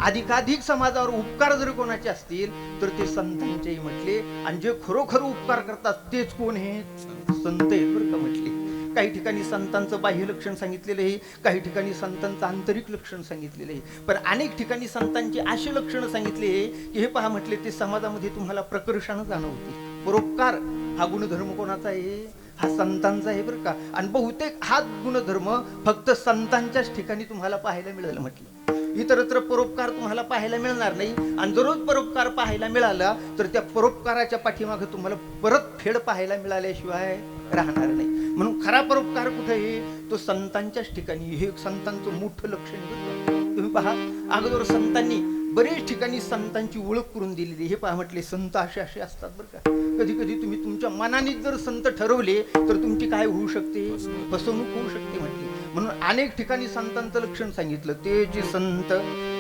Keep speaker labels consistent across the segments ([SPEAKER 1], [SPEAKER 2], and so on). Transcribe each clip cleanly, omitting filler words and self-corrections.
[SPEAKER 1] अधिकाधिक समाजावर उपकार जर कोणाचे असतील तर ते संतांचेही म्हटले. आणि जे खरोखर उपकार करतात तेच कोण हे संत आहेत बरं का म्हटले. काही ठिकाणी संतांचं बाह्य लक्षण सांगितलेलं आहे, काही ठिकाणी संतांचं आंतरिक लक्षण सांगितलेलं आहे, पण अनेक ठिकाणी संतांची अशी लक्षणं सांगितली आहे की हे पहा म्हटले ते समाजामध्ये तुम्हाला प्रकर्षानं जाणवते. परोपकार हा गुणधर्म कोणाचा आहे? हा संतांचा आहे बरं का. आणि बहुतेक हा गुणधर्म फक्त संतांच्याच ठिकाणी तुम्हाला पाहायला मिळेल म्हटलं. इतरत्र परोपकार तुम्हाला पाहायला मिळणार नाही. आणि जरूर परोपकार पाहायला मिळाला तर त्या परोपकाराच्या पाठीमागे तुम्हाला परत फेड पाहायला मिळाल्याशिवाय राहणार नाही. म्हणून खरा परोपकार कुठे आहे? तो संतांच्याच ठिकाणी. हे संतांचं मोठं लक्षण आहे. तुम्ही पहा अगोदर संतांनी बरेच ठिकाणी संतांची ओळख करून दिलेली. हे पहा म्हटले संत असे असे असतात बरं का. कधी कधी तुम्ही तुमच्या मनाने जर संत ठरवले तर तुमची काय होऊ शकते? फसवणूक होऊ शकते म्हटली. म्हणून अनेक ठिकाणी संतांचं लक्षण सांगितलं. तेची संत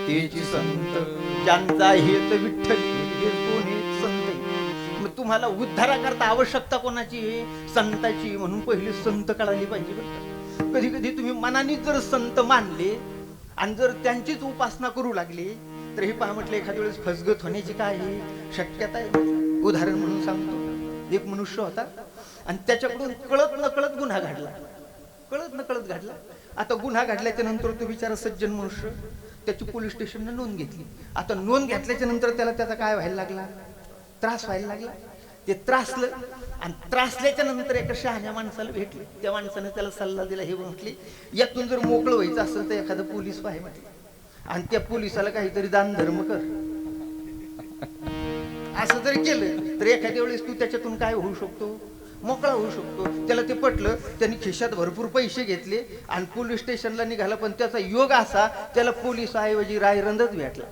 [SPEAKER 1] तेची संत ज्यांचा हेत विठ्ठल हे कोण हे संत. मग तुम्हाला उद्धाराकरता आवश्यकता कोणाची आहे? संताची. म्हणून पहिले संत कळाली पाहिजे बरं का. कधी कधी तुम्ही मनाने जर संत मानले आणि जर त्यांचीच उपासना करू लागले तर हे पहा म्हटलं एखाद्या वेळेस फसगत होण्याची काय शक्यता आहे. उदाहरण म्हणून सांगतो. एक मनुष्य होता आणि त्याच्याकडून कळत न कळत गुन्हा घडला. कळत न कळत घडला. आता गुन्हा घडल्याच्या नंतर तो बिचारा सज्जन मनुष्य त्याची पोलीस स्टेशनला नोंद घेतली. आता नोंद घेतल्याच्या नंतर त्याला त्याचा काय व्हायला लागला? त्रास व्हायला लागला. ते त्रासलं आणि त्रासल्याच्या नंतर एका शहाण्या माणसाला भेटले. त्या माणसाने त्याला सल्ला दिला. हे म्हटले यातून जर मोकळं व्हायचं असेल तर एखादं पोलीस पाहिजे म्हटले आणि त्या पोलिसाला काहीतरी दान धर्म कर. असं जर केलं तर एखाद्या वेळेस तू त्याच्यातून काय होऊ शकतो? मोकळा होऊ शकतो. त्याला ते पटलं. त्यांनी खिशात भरपूर पैसे घेतले आणि पोलीस स्टेशनला निघाला. पण त्याचा योग असा त्याला पोलिसाऐवजी रायरंदच भेटला.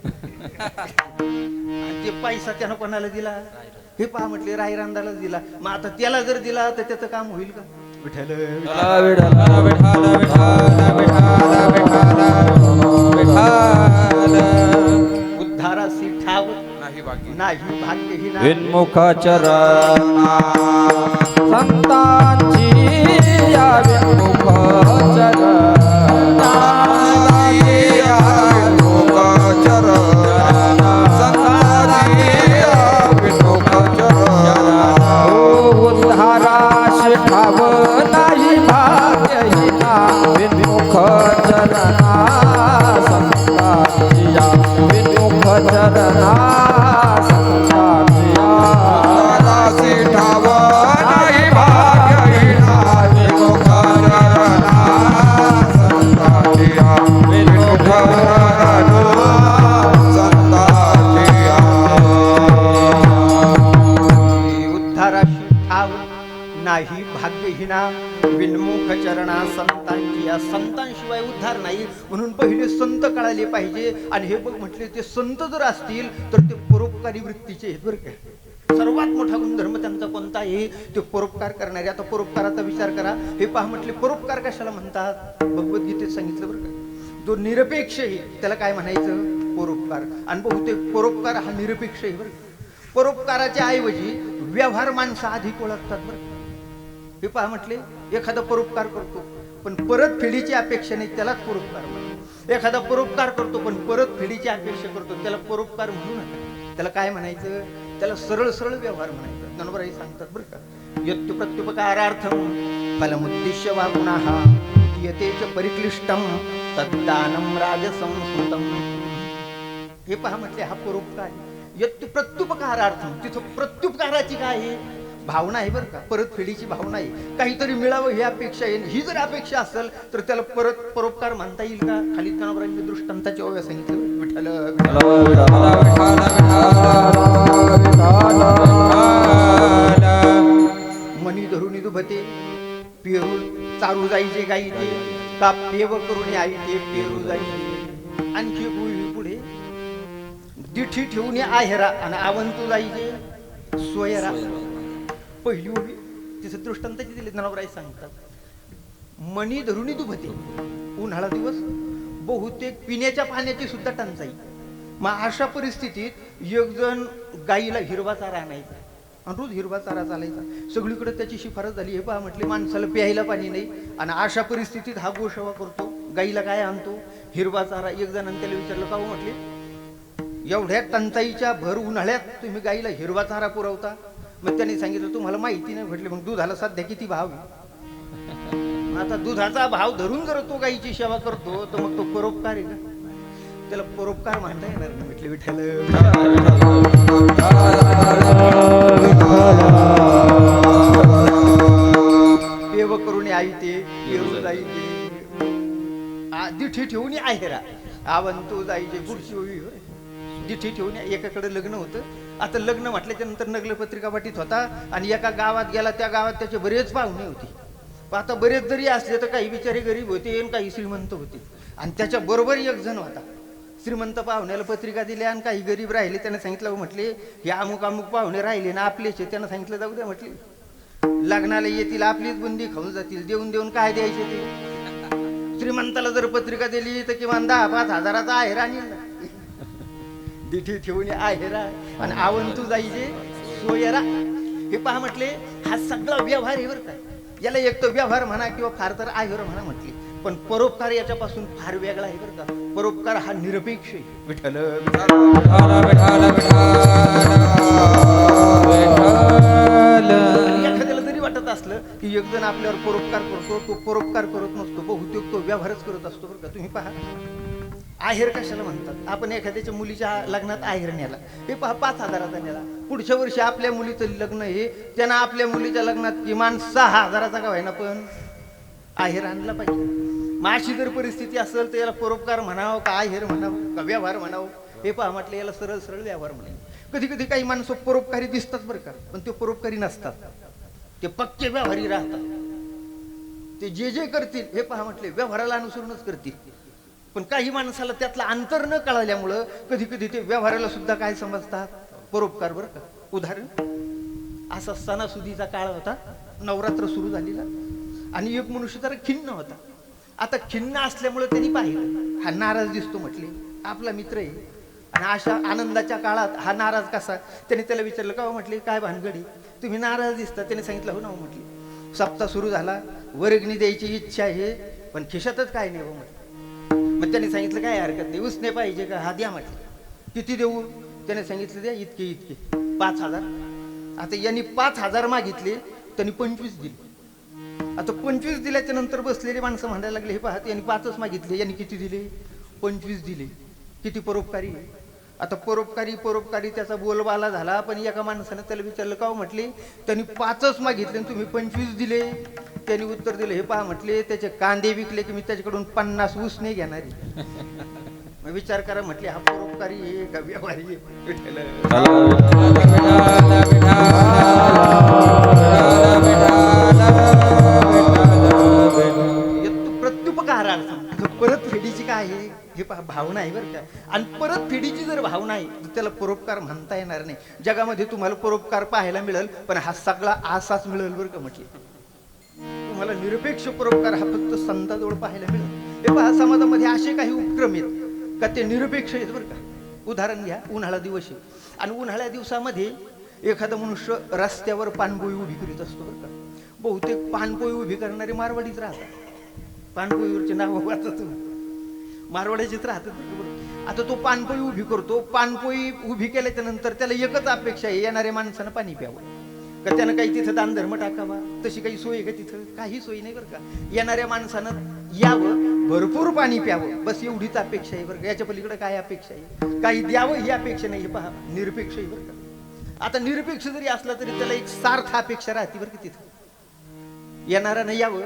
[SPEAKER 1] ते पैसा त्यानं कोणाला दिला? हे पहा म्हटले रायरंदाला दिला. मग आता त्याला जर दिला तर त्याचं काम होईल का? विठ्ठल उद्धारासी ठाव नाही भाग्यही नाही.
[SPEAKER 2] विन्मुखचरणा संतांची या विन्मुखचरणा उद्धाराशी ठाव नाही भाग्यहीना. विन्मुखचरणा संतांची या विन्मुखचरणा
[SPEAKER 1] नाही भाग्यहीना. विन्मुख चरणा संतांची या संतांशिवाय उद्धार नाही. म्हणून पहिले संत कळाले पाहिजे. आणि हे बघ म्हटले ते संत जर असतील तर ते परोपकारी वृत्तीचे आहेत बरं काय. सर्वात मोठा गुणधर्म त्यांचा कोणता आहे? ते परोपकार करणारे. आता परोपकाराचा विचार करा. हे पहा म्हटले परोपकार कशाला म्हणतात? भगवद्गीतेत सांगितलं बरं का. जो निरपेक्ष आहे त्याला काय म्हणायचं? परोपकार. आणि बहुतेक परोपकार हा निरपेक्ष आहे बरं. परोपकाराच्या ऐवजी व्यवहार माणसं अधिक ओळखतात बरं. हे पहा म्हटले एखादा परोपकार करतो पण परत फेडीची अपेक्षा नाही त्यालाच परोपकार म्हणतो. एखादा परोपकार करतो पण परत फेडीची अपेक्षा करतो त्याला परोपकार म्हणू नका. त्याला काय म्हणायचं? त्याला सरळ सरळ व्यवहार म्हणायचं. ज्ञानोबाई सांगतात बरं का. यत्तु प्रत्युपकारार्थम फलमुद्दिश्य वा गुणाः यतेच परिक्लिष्टम तद्दानं राजसंस्कृतम. हे पहा म्हटले हा परोपकार. यत्तु प्रत्युपकारार्थम तिथं प्रत्युपकाराची काय आहे? भावना आहे बरं का. परत फेडीची भावना आहे. काहीतरी मिळावं ही अपेक्षा आहे. ही जर अपेक्षा असेल तर त्याला परत परोपकार म्हणता येईल का? खाली ज्ञानोबांनी दृष्टांताची ओव्या सांगितलं. विठ्ठल मनी धरून दुभते पेरू चारू जायचे गाई ते का पेव करून आई ते पेरू जायचे. आणखी पुढे दिठी ठेवून आहेरा आणि आवंतू जायचे सोयरा. पहिली उभी तिचं दृष्टांताची दिली. ज्ञानोबराय सांगतात मणी धरुणी दुभते. उन्हाळा दिवस बहुतेक पिण्याच्या पाण्याची सुद्धा टंचाई. मग अशा परिस्थितीत एक जण गाईला हिरवा चारा आणायचा आणि रोज हिरवा चारा चालायचा. सगळीकडे त्याची शिफारस झाली. हे पहा म्हटले माणसाला प्यायला पाणी नाही आणि अशा परिस्थितीत हा गोसेवा करतो. गाईला काय आणतो? हिरवा चारा. एक जणांनी त्याला विचारलं का हो? म्हटले एवढ्या टंचाईच्या भर उन्हाळ्यात तुम्ही गाईला हिरवा चारा पुरवता. मग त्यांनी सांगितलं तुम्हाला माहिती नाही म्हटले, मग दुधाला सध्या किती भाव आहे? आता दुधाचा भाव धरून जर तो गाईची सेवा करतो तर मग तो परोपकार आहे का? त्याला परोपकार म्हणता येणार नाही. म्हटले विठ्ठल पेव करून आई ते पेरू जाई ते दिठी ठेवून आहेरा आवंतू जायचे पुढची होई होय. दिठी ठेवून एकाकडे लग्न होतं. आता लग्न म्हटल्याच्या नंतर नगल पत्रिका वाटीत होता आणि एका गावात गेला. त्या गावात त्याचे बरेच पाहुणे होते. आता बरेच जरी असले तर काही बिचारे गरीब होते आणि काही श्रीमंत होते. आणि त्याच्या बरोबर एक जण होता. श्रीमंत पाहुण्याला पत्रिका दिल्या आणि काही गरीब राहिले. त्याने सांगितलं म्हटले हे अमुक अमुक पाहुणे राहिले ना आपलेच. त्यानं सांगितलं जाऊ द्या म्हटले, लग्नाला येतील आपलीच बुंदी खाऊन जातील. देऊन देऊन काय द्यायचे ते. श्रीमंताला जर पत्रिका दिली तर किमान 10-5 हजाराचा आहेर आणि दिठी ठेवून आहेरा आणि आवंतू जायचे सोयरा. हे पहा म्हटले हा सगळा व्यवहार आहे बरं काय. याला एक तर व्यवहार म्हणा किंवा फार तर आहेर म्हणा म्हटले. पण परोपकार याच्यापासून फार वेगळा आहे बरं का. परोपकार हा निरपेक्ष आहे. विठ्ठल एखाद्याला जरी वाटत असलं की एक जण आपल्यावर परोपकार करतो, तो परोपकार करत नसतो. बहुतेक तो व्यवहारच करत असतो बरं का. तुम्ही पहा आहेर कशाला म्हणतात. आपण एखाद्याच्या मुलीच्या लग्नात आहेर नेला. हे पहा 5 हजाराचा नेला. पुढच्या वर्षी आपल्या मुलीचं लग्न हे त्यानं आपल्या मुलीच्या लग्नात किमान 6 हजाराचा का व्हायना पण आहेर आणला पाहिजे. मग अशी जर परिस्थिती असेल तर याला परोपकार म्हणावं का आहेर म्हणावं का व्यवहार म्हणावं. हे पहा म्हटलं याला सरळ सरळ व्यवहार म्हणावं. कधी कधी काही माणसं परोपकारी दिसतात बरं का, पण ते परोपकारी नसतात. ते पक्के व्यवहारी राहतात. ते जे जे करतील हे पहा म्हटले व्यवहाराला अनुसरूनच करतील. पण काही माणसाला त्यातलं अंतर न कळाल्यामुळं कधी कधी ते व्यवहाराला सुद्धा काय समजतात परोपकार बरं का. उदाहरण असा सणासुदीचा काळ होता. नवरात्र सुरू झालेला आणि एक मनुष्य जरा खिन्न होता. आता खिन्न असल्यामुळे त्यांनी पाहिलं हा नाराज दिसतो. म्हटले आपला मित्र आहे आणि अशा आनंदाच्या काळात हा नाराज कसा. त्याने त्याला विचारलं का हो म्हटले काय भानगडी तुम्ही नाराज दिसता. त्याने सांगितलं हो ना हो म्हटले सप्ताह सुरू झाला, वर्गणी द्यायची इच्छा आहे पण खिशातच काय नाही हो म्हटलं. मग त्याने सांगितलं काय हरकत नाही, उसने पाहिजे का, हा द्या म्हटलं. किती देऊ. त्याने सांगितलं द्या इतके इतके 5,000. आता यांनी 5,000 मागितले, त्यांनी 25 दिले. आता 25 दिल्याच्या नंतर बसलेले माणसं म्हणायला लागले हे पाहत यांनी 5च मागितले, यांनी किती दिले 25 दिले. किती परोपकारी. आता परोपकारी परोपकारी त्याचा बोलबाला झाला. पण एका माणसानं त्याला विचारलं का हो म्हटले त्यांनी 5च मागितले आणि तुम्ही 25 दिले. त्यांनी उत्तर दिलं हे पहा म्हटले त्याचे कांदे विकले की मी त्याच्याकडून 50 ऊस नाही घेणारी. मग विचार करा म्हटले हा परोपकारी आहे का व्यवहारी प्रत्युपकारार्थ परतफेडीची काय आहे हे पहा भावना आहे बरं का. आणि परतफेडीची जर भावना आहे तर त्याला परोपकार म्हणता येणार नाही. जगामध्ये तुम्हाला परोपकार पाहायला मिळेल पण हा सगळा आसाच मिळेल बरं का. म्हटले तुम्हाला निरपेक्ष परोपकार हा फक्त संताजवळ पाहायला मिळेल. हे पहा समाजामध्ये असे काही उपक्रम आहेत का ते निरपेक्ष आहेत बरं का. उदाहरण घ्या उन्हाळा दिवस आहे आणि उन्हाळ्या दिवसामध्ये एखादा मनुष्य रस्त्यावर पानपोई उभी करीत असतो बरं का. बहुतेक पानपोई उभी करणारे मारवाडीच राहतात. पानपोईवरचे नाव वाचत मारवाड्याचीच राहतात बरोबर. आता तो पानपोई उभी करतो. पानपोई उभी केल्याच्या नंतर त्याला एकच अपेक्षा आहे येणाऱ्या माणसानं पाणी प्यावं का त्यानं काही तिथं दानधर्म टाकावा. तशी काही सोय आहे का तिथं. काही सोय नाही बरं का. येणाऱ्या माणसानं यावं भरपूर पाणी प्यावं बस एवढीच अपेक्षा आहे बरं का. याच्या पलीकडे काय अपेक्षा आहे काही द्यावं ही अपेक्षा नाही. पहा निरपेक्ष आहे बरं का. आता निरपेक्ष जरी असला तरी त्याला एक सार्थ अपेक्षा राहते बरं का. तिथं येणाऱ्यानं यावं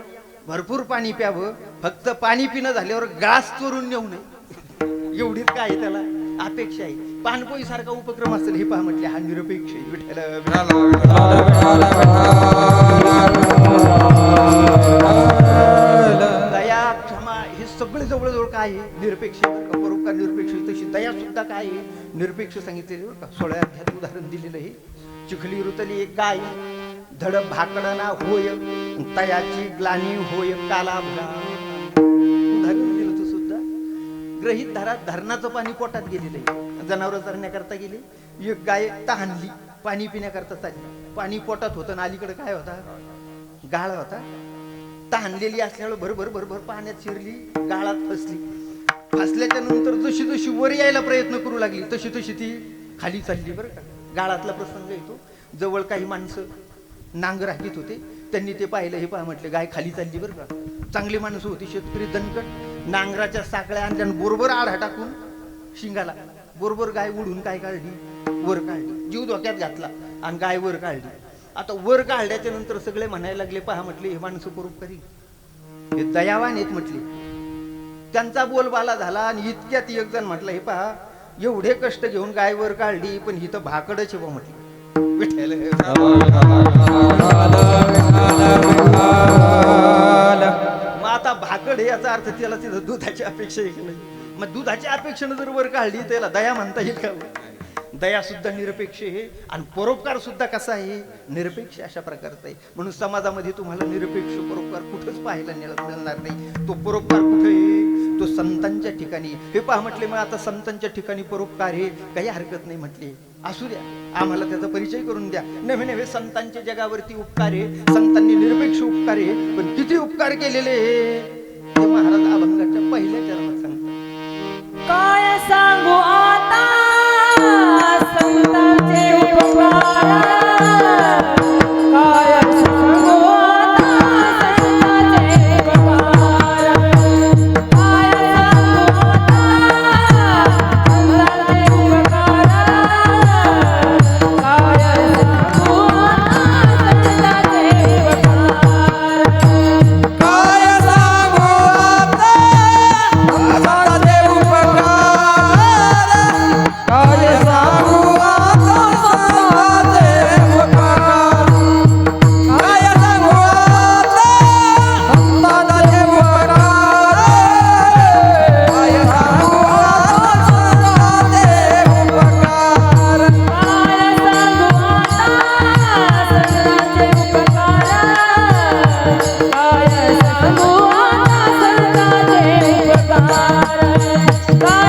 [SPEAKER 1] भरपूर पाणी प्यावं फक्त पाणी पिणं झाल्यावर गास चोरून नेऊ नये एवढीच काय त्याला अपेक्षा आहे. पानपोई सारखा उपक्रम असेल हे पहा म्हटले हा निरपेक्ष दया क्षमा हे सगळे जवळजवळ काय आहे निरपेक्ष. परोपकार निरपेक्ष तशी दया सुद्धा काय आहे निरपेक्ष सांगितलेली बरं का. 16 अध्यायात उदाहरण दिलेलं आहे. चिखली रुतली एक गाय धडप भाकडना होय तयाची ग्लानी होय काला भला. उदाहरण दिलं तर सुद्धा ग्रहित धारात धरणाचं पाणी पोटात गेलेलं आहे. जनावरं चरण्याकरता गेले. एक गाय तहानली पाणी पिण्याकरता चालली. पाणी पोटात होतं आणि अलीकडे काय होता गाळ होता. तहानलेली असल्यामुळे भरभर भरभर पाण्यात शिरली गाळात फसली. फासल्याच्या नंतर जशी जशी वर यायला प्रयत्न करू लागली तशी तशी ती खाली चालली बरं का. गाळातला प्रसंग येतो. जवळ काही माणसं नांगर हाकीत होते. त्यांनी ते पाहिलं. हे पहा म्हटले गाय खाली चालली बरं का. चांगली माणसं होती, शेतकरी दणकट. नांगराच्या साकळ्या आणल्या आणि बरोबर आढा टाकून शिंगाला बरोबर गाय उडून काय काढली, वर काढली. जीव धोक्यात घातला आणि गाय वर काढली. आता वर काढल्याच्या नंतर सगळे म्हणायला लागले, पहा म्हटले हे माणसं परोपकारी, हे दयावान आहेत म्हटले. त्यांचा बोलबाला झाला आणि इतक्यात एक जण म्हटलं, हे पहा एवढे कष्ट घेऊन गाय वर काढली पण ही तर भाकडच आहे बा म्हटलं. विठ्ठल मग आता भाकड याचा अर्थ त्याला तिथं दुधाची अपेक्षा आहे की नाही. मग दुधाच्या अपेक्षेनं जर वर काढली त्याला दया म्हणता येईल का. दया सुद्धा निरपेक्ष आहे आणि परोपकार सुद्धा कसा आहे, निरपेक्ष अशा प्रकारचा आहे. म्हणून समाजामध्ये तुम्हाला निरपेक्ष परोपकार कुठंच पाहायला मिळणार नाही. तो परोपकार कुठे आहे, तो संतांच्या ठिकाणी. हे पहा म्हटले मग आता संतांच्या ठिकाणी परोपकार हे काही हरकत नाही म्हटले. असू द्या, आम्हाला त्याचा परिचय करून द्या. नव्हे नव्हे संतांच्या जगावरती उपकार आहे, संतांनी निरपेक्ष उपकार आहे. पण किती उपकार केलेले ते महाराज अभंगाच्या पहिल्या चरणात सांगतात.
[SPEAKER 3] काय सांगू आता संतांचे उपकार, काय सांगू आता संतांचे उपकार, काय सांगू आता संतांचे उपकार, काय सांगू आता संतांचे उपकार.
[SPEAKER 2] काय सांगू आता संतांचे उपकार, काय सांगू आता संतांचे उपकार, काय सांगू आता संतांचे उपकार, काय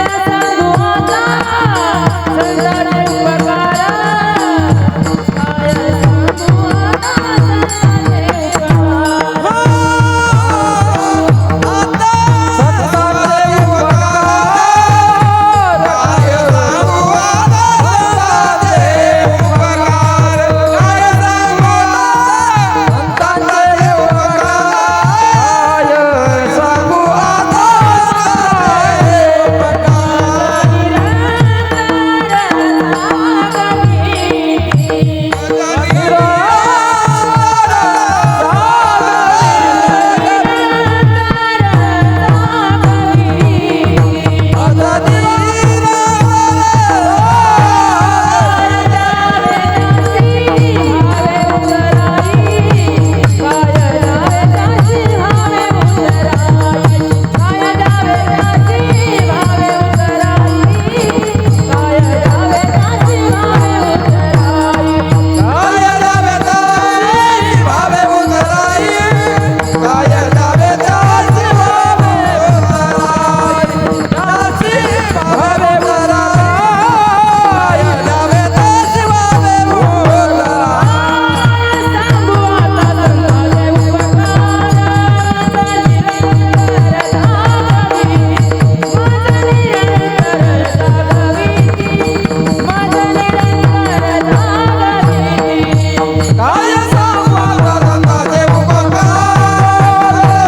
[SPEAKER 2] सांगू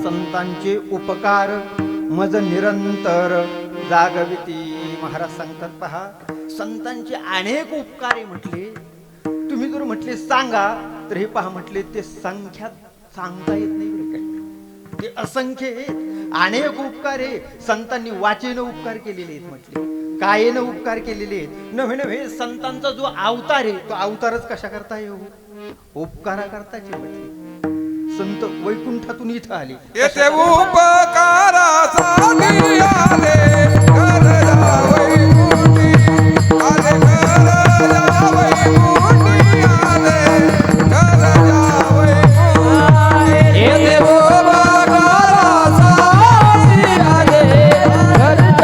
[SPEAKER 1] संतांचे उपकार मज निरंतर जागविती. महाराज सांगतात पहा संतांचे अनेक उपकार आहे म्हटले. तुम्ही जर म्हटले सांगा तर हे पहा म्हटले ते संख्यात सांगता येत नाही बरं काय. ते असंख्य आहेत, अनेक उपकार आहे. संतांनी वाचेनं उपकार केलेले आहेत म्हटले, कायेनं उपकार केलेले आहेत. नव्हे नव्हे संतांचा जो अवतार आहे तो अवतारच कशा करता येऊ, उपकारा करताचे म्हटले. संत वैकुंठातून इथं आले,
[SPEAKER 2] येथे उपकारासाठी आले, करजा वैकुंठी आले, करजा वैकुंठी आले, करजा वैकुंठी. येथे उपकारासाठी आले, करजा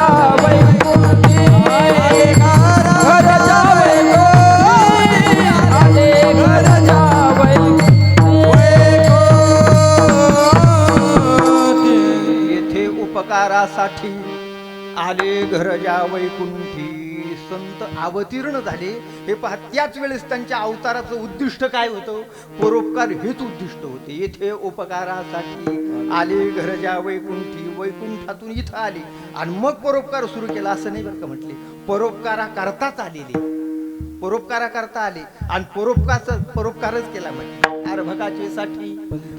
[SPEAKER 1] उपकारासाठी आले घरजा वैकुंठी. संत अवतीर्ण झाले. हे पहा, त्याच वेळेस त्यांच्या अवताराचं उद्दिष्ट काय होतं? परोपकार हेच उद्दिष्ट होते. येथे उपकारासाठी आले घरजा वैकुंठी. वैकुंठातून इथं आले आणि मग परोपकार सुरू केला असं नाही बरं का म्हटले. परोपकारा करताच आलेले, परोपकारा करता आले आणि परोपकारच केला म्हटले. अर्भकाचे साठी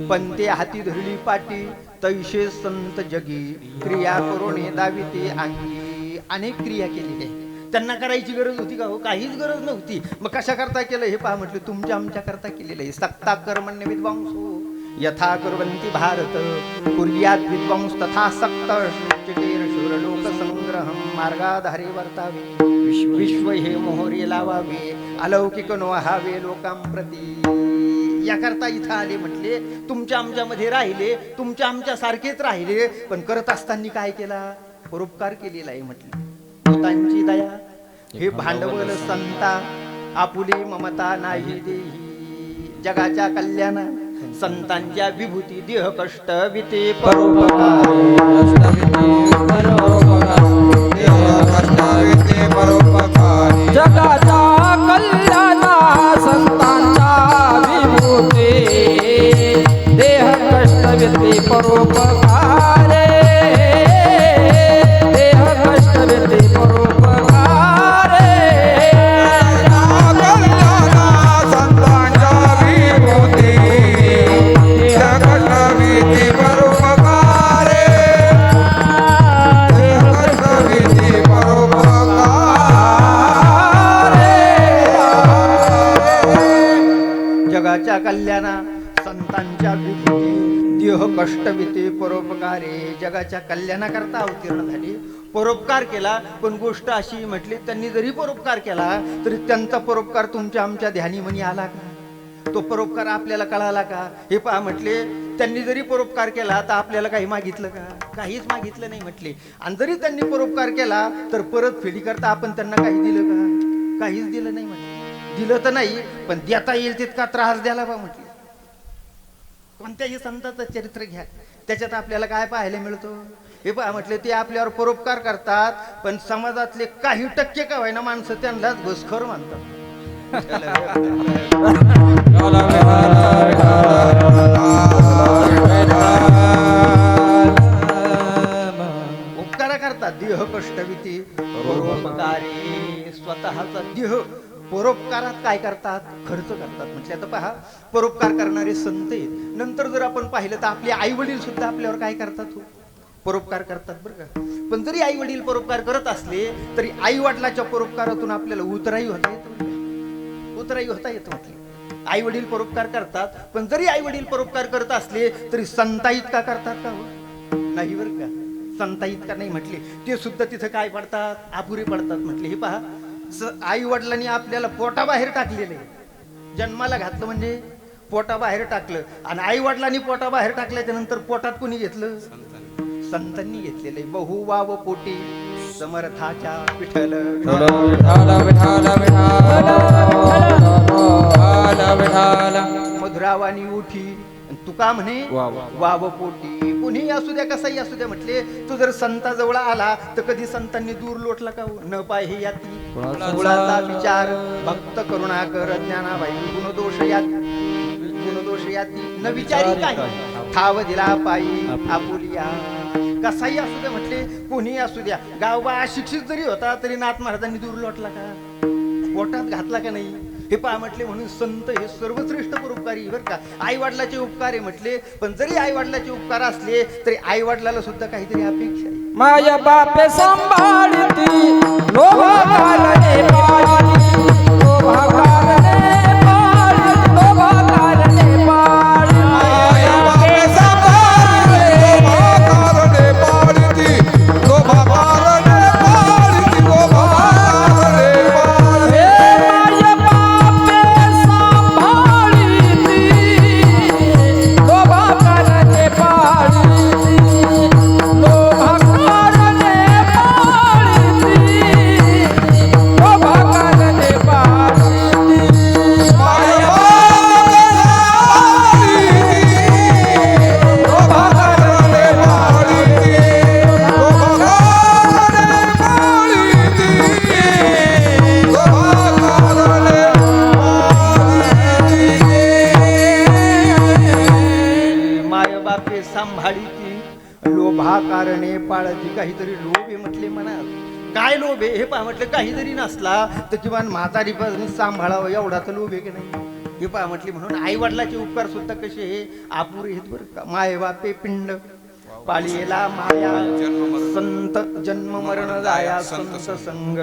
[SPEAKER 1] पंते हाती धरली पाटी. तैशे संत जगी क्रिया करून दाविते अंगी. अनेक क्रिया केलेल्या आहेत. त्यांना करायची गरज होती का? हो, काहीच गरज नव्हती. मग कशा करता केलं? हे पहा म्हटलं, तुमच्या आमच्या करता केलेलं आहे. सक्ता कर्मण्य विद्वांसो यथा कुर्वन्ति भारत कुर्यात विद्वांस तथा सक्त. चितेर शूर लोक संग्रहम मार्गाधारे वर्तावे. विश्व हे मोहरे लावावे अलौकिक नोहावे लोकांप्रती. याकरता इथं आले म्हटले. तुमच्या आमच्यामध्ये राहिले, तुमच्या आमच्या सारखेच राहिले, पण करत असताना काय केला? परोपकार केलेला आहे म्हटले. भूतांची दया हे भांडवल संता आपुली ममता नाही देही. जगाच्या कल्याणा संतांच्या विभूती देह कष्ट विते परोपकार.
[SPEAKER 2] जगाच्या कल्याणा संतांच्या विभूती देह कष्ट व्यते परोपकारे. देह कष्ट व्यते परोपकारे. कल्याणा संतांच्या विभूती देह कष्ट व्यते परोपकारे. देह कष्ट व्यते परोपकारे.
[SPEAKER 1] जगाच्या कल्याणा संतांच्या विभूती देह कष्ट विते परोपकारे. जगाच्या कल्याणाकरता अवतीर्ण झाले, परोपकार केला. पण गोष्ट अशी म्हटली, त्यांनी जरी परोपकार केला तरी त्यांचा परोपकार तुमच्या आमच्या ध्यानी म्हणी आला का? तो परोपकार आपल्याला कळाला का? हे पहा म्हटले, त्यांनी जरी परोपकार केला तर आपल्याला काही मागितलं का? काहीच मागितलं नाही म्हटले. आणि जरी त्यांनी परोपकार केला तर परत फेडी करता आपण त्यांना काही दिलं का? काहीच दिलं नाही म्हटले. दिलं तर नाही, पण देता येईल तितका त्रास द्यायला बा म्हटले. कोणत्याही संताचं चरित्र घ्या, त्याच्यात आपल्याला काय पाहायला मिळतो? हे पहा म्हटले, ते आपल्यावर परोपकार करतात, पण समाजातले काही टक्के का होईना माणसं त्यांनाच घुसखोर मानतात. उपकार करतात देह कष्टविती परोपकारी. स्वतःचा देह परोपकारात काय करतात? खर्च करतात. म्हटलं आता पहा, परोपकार करणारे संत आहेत. नंतर जर आपण पाहिलं तर आपले आई वडील सुद्धा आपल्यावर काय करतात? हो, परोपकार करतात बरं का. पण जरी आई वडील परोपकार करत असले तरी आई वडिलाच्या परोपकारातून आपल्याला उतराई होता येतो. उतराई होता येतो म्हटले. आई वडील परोपकार करतात, पण जरी आई वडील परोपकार करत असले तरी संताईत का करतात का? हो, नाही बरं का. संताईत का नाही म्हटले. ते सुद्धा तिथं काय पडतात? अपुरे पडतात म्हटले. हे पहा, आई वडिलांनी आपल्याला पोटाबाहेर टाकलेले, जन्माला घातलं म्हणजे पोटाबाहेर टाकलं. आणि आई वडिलांनी पोटाबाहेर टाकल्याच्या नंतर पोटात कोणी घेतलं? संतांनी घेतलेले. बहु वाव पोटी समर्थाच्या विठ्ठल. मधुरावानी उठी तुका म्हणे वाव पोटी. कुणी असू द्या, कसाही असू द्या म्हटले. तू जर संताजवळ आला तर कधी संतांनी दूर लोटला का? न पाहि याती गुणाचा विचार भक्त करुणाकर ज्ञानाबाई गुणदोष याती न विचारी काही ठाव दिला पायी आपुलिया. कसाही असू द्या म्हटले, कोणी असू द्या. गावबा अशिक्षित जरी होता तरी नाथ महाराजांनी दूर लोटला का? पोटात घातला का नाही? हे पहा म्हटले. म्हणून संत हे सर्वश्रेष्ठ परोपकारी बरं का. आई वडिलाचे उपकार आहे म्हटले, पण जरी आई वडिलाचे उपकार असले तरी आई वडिलाला सुद्धा काहीतरी अपेक्षा आहे.
[SPEAKER 2] माया बापे सांभाळती लोभा कारणे पाळती. लोभा कारणे पाळती. लोभा कारणे पाळती. माया बापे सांभाळती लोभा कारणे पाळती. लोभा कारणे पाळती. लोभा कारणे पाळती. माया बापे सांभाळती लोभा कारणे पाळती. लोभा कारणे पाळती.
[SPEAKER 1] काहीतरी लोभ आहे म्हटले मनात. काय लोभ आहे हे पहा म्हटलं, काही जरी नसला तर किमान म्हातारीपासून सांभाळावं एवढा तर लोभ आहे की नाही हे पहा म्हटले. म्हणून आई वडिलाचे उपकार सुद्धा कसे हे अपुरे आहेत बरं का. माय बापे पिंड पाळीला माया, संत जन्म मरण जाया संत संग.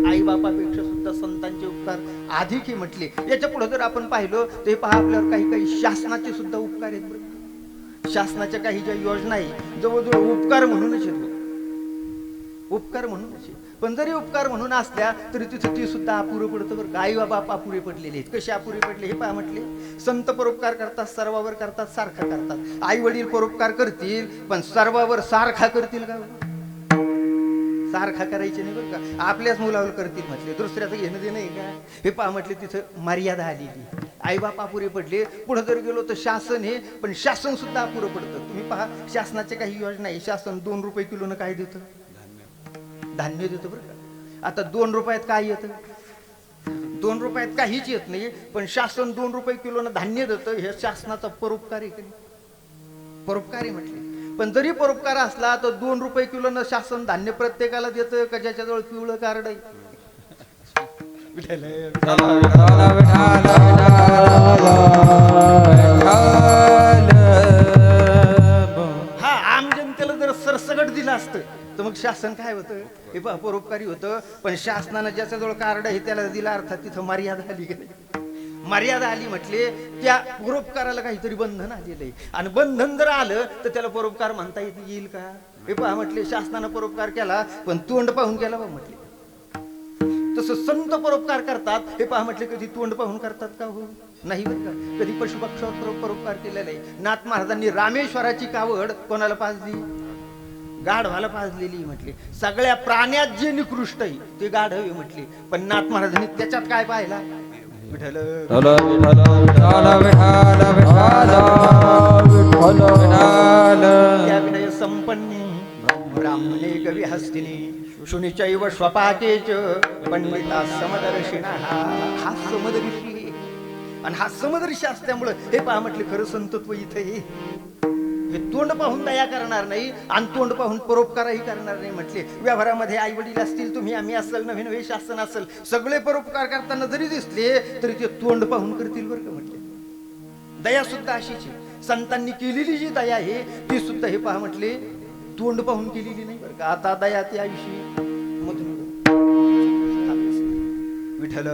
[SPEAKER 1] आई बापापेक्षा सुद्धा संतांचे उपकार अधिक हे म्हटले. याच्या पुढे जर आपण पाहिलं ते पहा आपल्यावर काही काही शासनाचे सुद्धा उपकार आहेत बरं. शासनाच्या काही ज्या योजना आहे जवळजवळ उपकार म्हणूनच येतो, उपकार म्हणूनच. पण जरी उपकार म्हणून असल्या तरी तिथे ती सुद्धा अपुरं पडतं बरं. आई बाप अपुरे पडलेले आहेत. कसे अपुरे पडले हे पहा म्हटले. संत परोपकार करतात, सर्वावर करतात, सारखा करतात. आई वडील परोपकार करतील पण सर्वावर सारखा करतील का? सारखा करायचे नाही बरं का. आपल्याच मुलावर करतील म्हटले, दुसऱ्याचं घेणं देणं आहे का हे पहा म्हटले. तिथं मर्यादा आलेली. आई बाप अपुरे पडले. पुढे जर गेलो तर शासन हे, पण शासन सुद्धा अपुरं पडतं. तुम्ही पहा शासनाच्या काही योजना आहे. शासन 2 रुपये किलोनं काय देतं? धान्य देतं बरं का. आता 2 रुपयात काय येतं? 2 रुपयात काहीच येत नाही, पण शासन 2 रुपये किलोनं धान्य देतं. हे शासनाचा परोपकार आहे की नाही? परोपकार आहे म्हटले. पण जरी परोपकार असला तर 2 रुपये किलोनं शासन धान्य प्रत्येकाला देतं का ज्याच्याजवळ पिवळं कार्ड आहे? हा आम जनतेला जर सरसगट दिलं असतं तर मग शासन काय होतं हे पहा परोपकारी होतं. पण शासनानं ज्याच्याजवळ कार्ड आहे त्याला दिला, अर्थात तिथं मर्यादा आली की नाही? मर्यादा आली म्हटले. त्या परोपकाराला काहीतरी बंधन आलेलं आहे. आणि बंधन जर आलं तर त्याला परोपकार म्हणता येईल का हे पहा म्हटले. शासनानं परोपकार केला पण तोंड पाहून केला बा म्हटले. तसं संत परोपकार करतात हे पहा म्हटले. कधी तोंड पाहून करतात का? हो नाही बरं का. कधी पशुपक्षावर परोपकार केलेला आहे. नाथ महाराजांनी रामेश्वराची कावड कोणाला पाजली? गाढवाला पाजलेली म्हटले. सगळ्या प्राण्यात जे निकृष्ट आहे ते गाढव आहे म्हटले. पण नाथ महाराजांनी त्याच्यात काय पाहिला? विठ्ठल त्या विनय संपन्ने ब्राह्मणे कवी हस्तिनी शुनिचैव स्वपाकेच पंडिता समदर्शिना. हा समदर्शी आहे. आणि हा समदर्शी असल्यामुळं हे पहा म्हटले खरं संतत्व इथे आहे. हे तोंड पाहून दया करणार नाही आणि तोंड पाहून परोपकारही करणार नाही म्हटले. व्यवहारामध्ये आई वडील असतील, तुम्ही आम्ही असेल, नवीन नवे शासन असेल, सगळे परोपकार करताना जरी दिसले तरी ते तोंड पाहून करतील बरं का म्हटले. दया सुद्धा अशीच. संतांनी केलेली जी दया आहे ती सुद्धा हे पहा म्हटले तोंड पाहून केलेली नाही बरं का. आता दया ती आयुषी मधून विठ्ठल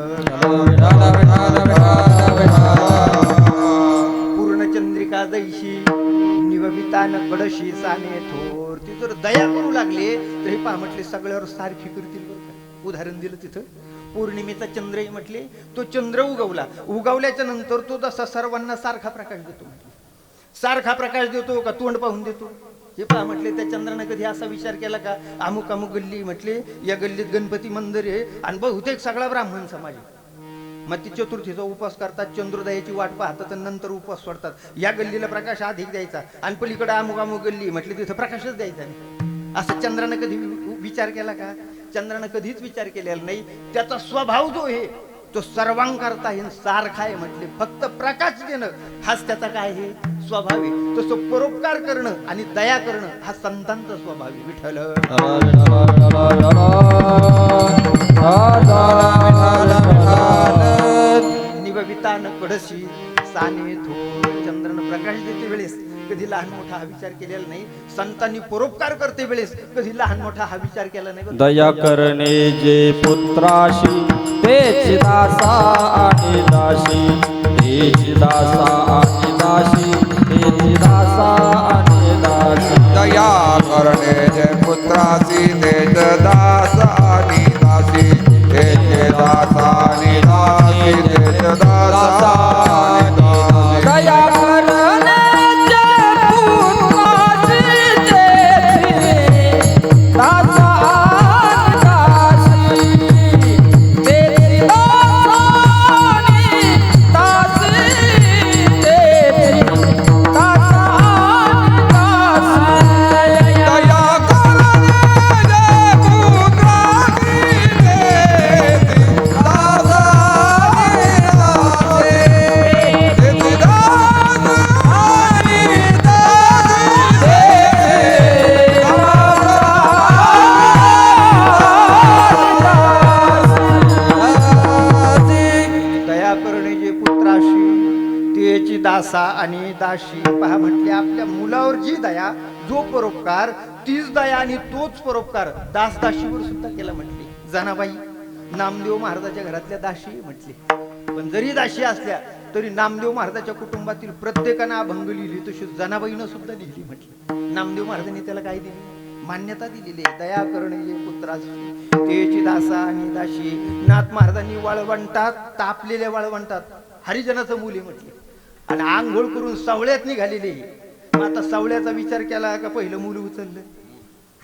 [SPEAKER 1] पूर्णचंद्रिका जैशी निववितान कडशी साने थोर. ती जर दया करू लागले तर हे पहा म्हटले सगळ्यावर सारखी करतील बरं का. उदाहरण दिलं तिथं पौर्णिमेचा चंद्रही म्हटले. तो चंद्र उगवला, उगवल्याच्या नंतर तो जसा सर्वांना सारखा प्रकाश देतो म्हटले. सारखा प्रकाश देतो का तोंड पाहून देतो हे पहा म्हटले. त्या चंद्रानं कधी असा विचार केला का अमुक अमुक गल्ली म्हटले या गल्लीत गणपती मंदिर आहे आणि बहुतेक सगळा ब्राह्मण समाज आहे. मग ती चतुर्थीचा उपवास करतात, चंद्रोदयाची वाट पाहतात आणि नंतर उपवास सोडतात. या गल्लीला प्रकाश अधिक द्यायचा आणि पलीकडे अमुक अमुक गल्ली म्हटली तिथं प्रकाशच द्यायचा नाही. असं चंद्रानं कधी विचार केला का? चंद्रानं कधीच विचार केलेला नाही. त्याचा स्वभाव जो आहे तो सर्वांकरता आहे, सारखा आहे म्हटले. फक्त प्रकाश देणं हाच त्याचा काय आहे स्वभाव आहे. तसं परोपकार करणं आणि दया करणं हा संतांचा स्वभाव आहे. विठ्ठल निववितान कडशी साने थोर. चंद्रानं प्रकाश देते वेळेस कधी लहान मोठा हा विचार केलेला नाही. संतांनी परोपकार करते वेळेस कधी लहान मोठा हा विचार केला नाही.
[SPEAKER 2] दया करणे जे पुत्राशी तेच दासा आणि दासी, तेच दासा आणि दासी, तेच दासा आणि दासी.
[SPEAKER 4] दया करणे जे पुत्रासी तेज दासा आणि दासी, तेज दासा आणि दासी, तेज दासा आणि दासी.
[SPEAKER 2] दया करणे जे पुत्राशी तेच दासा आणि दासी, तेच दासा आणि दासी, तेच दासा आणि दासी.
[SPEAKER 4] दया करणे जे
[SPEAKER 1] दासा आणि दाशी पहा म्हटले आपल्या मुलावर जी दया जो परोपकार तीच दया आणि तोच परोपकार दास दाशीवर सुद्धा केला म्हटली. जनाबाई नामदेव महाराजाच्या घरातल्या दाशी म्हटली. पण जरी दाशी असल्या तरी नामदेव महाराजाच्या कुटुंबातील प्रत्येकानं अभंग लिहिली तशी जनाबाईनं सुद्धा लिहिली म्हटली. नामदेव महाराजांनी त्याला काय दिली? मान्यता दिलेली आहे. दया करणे जे पुत्राची तेची दासा आणि दाशी. नाथ महाराजांनी वाळवंटात तापलेल्या वाळवंटात हरिजनाचं मूल आहे म्हटले आणि आंघोळ करून सावळ्यात निघालेले. मग आता सावळ्याचा विचार केला का पहिलं मूल उचललं.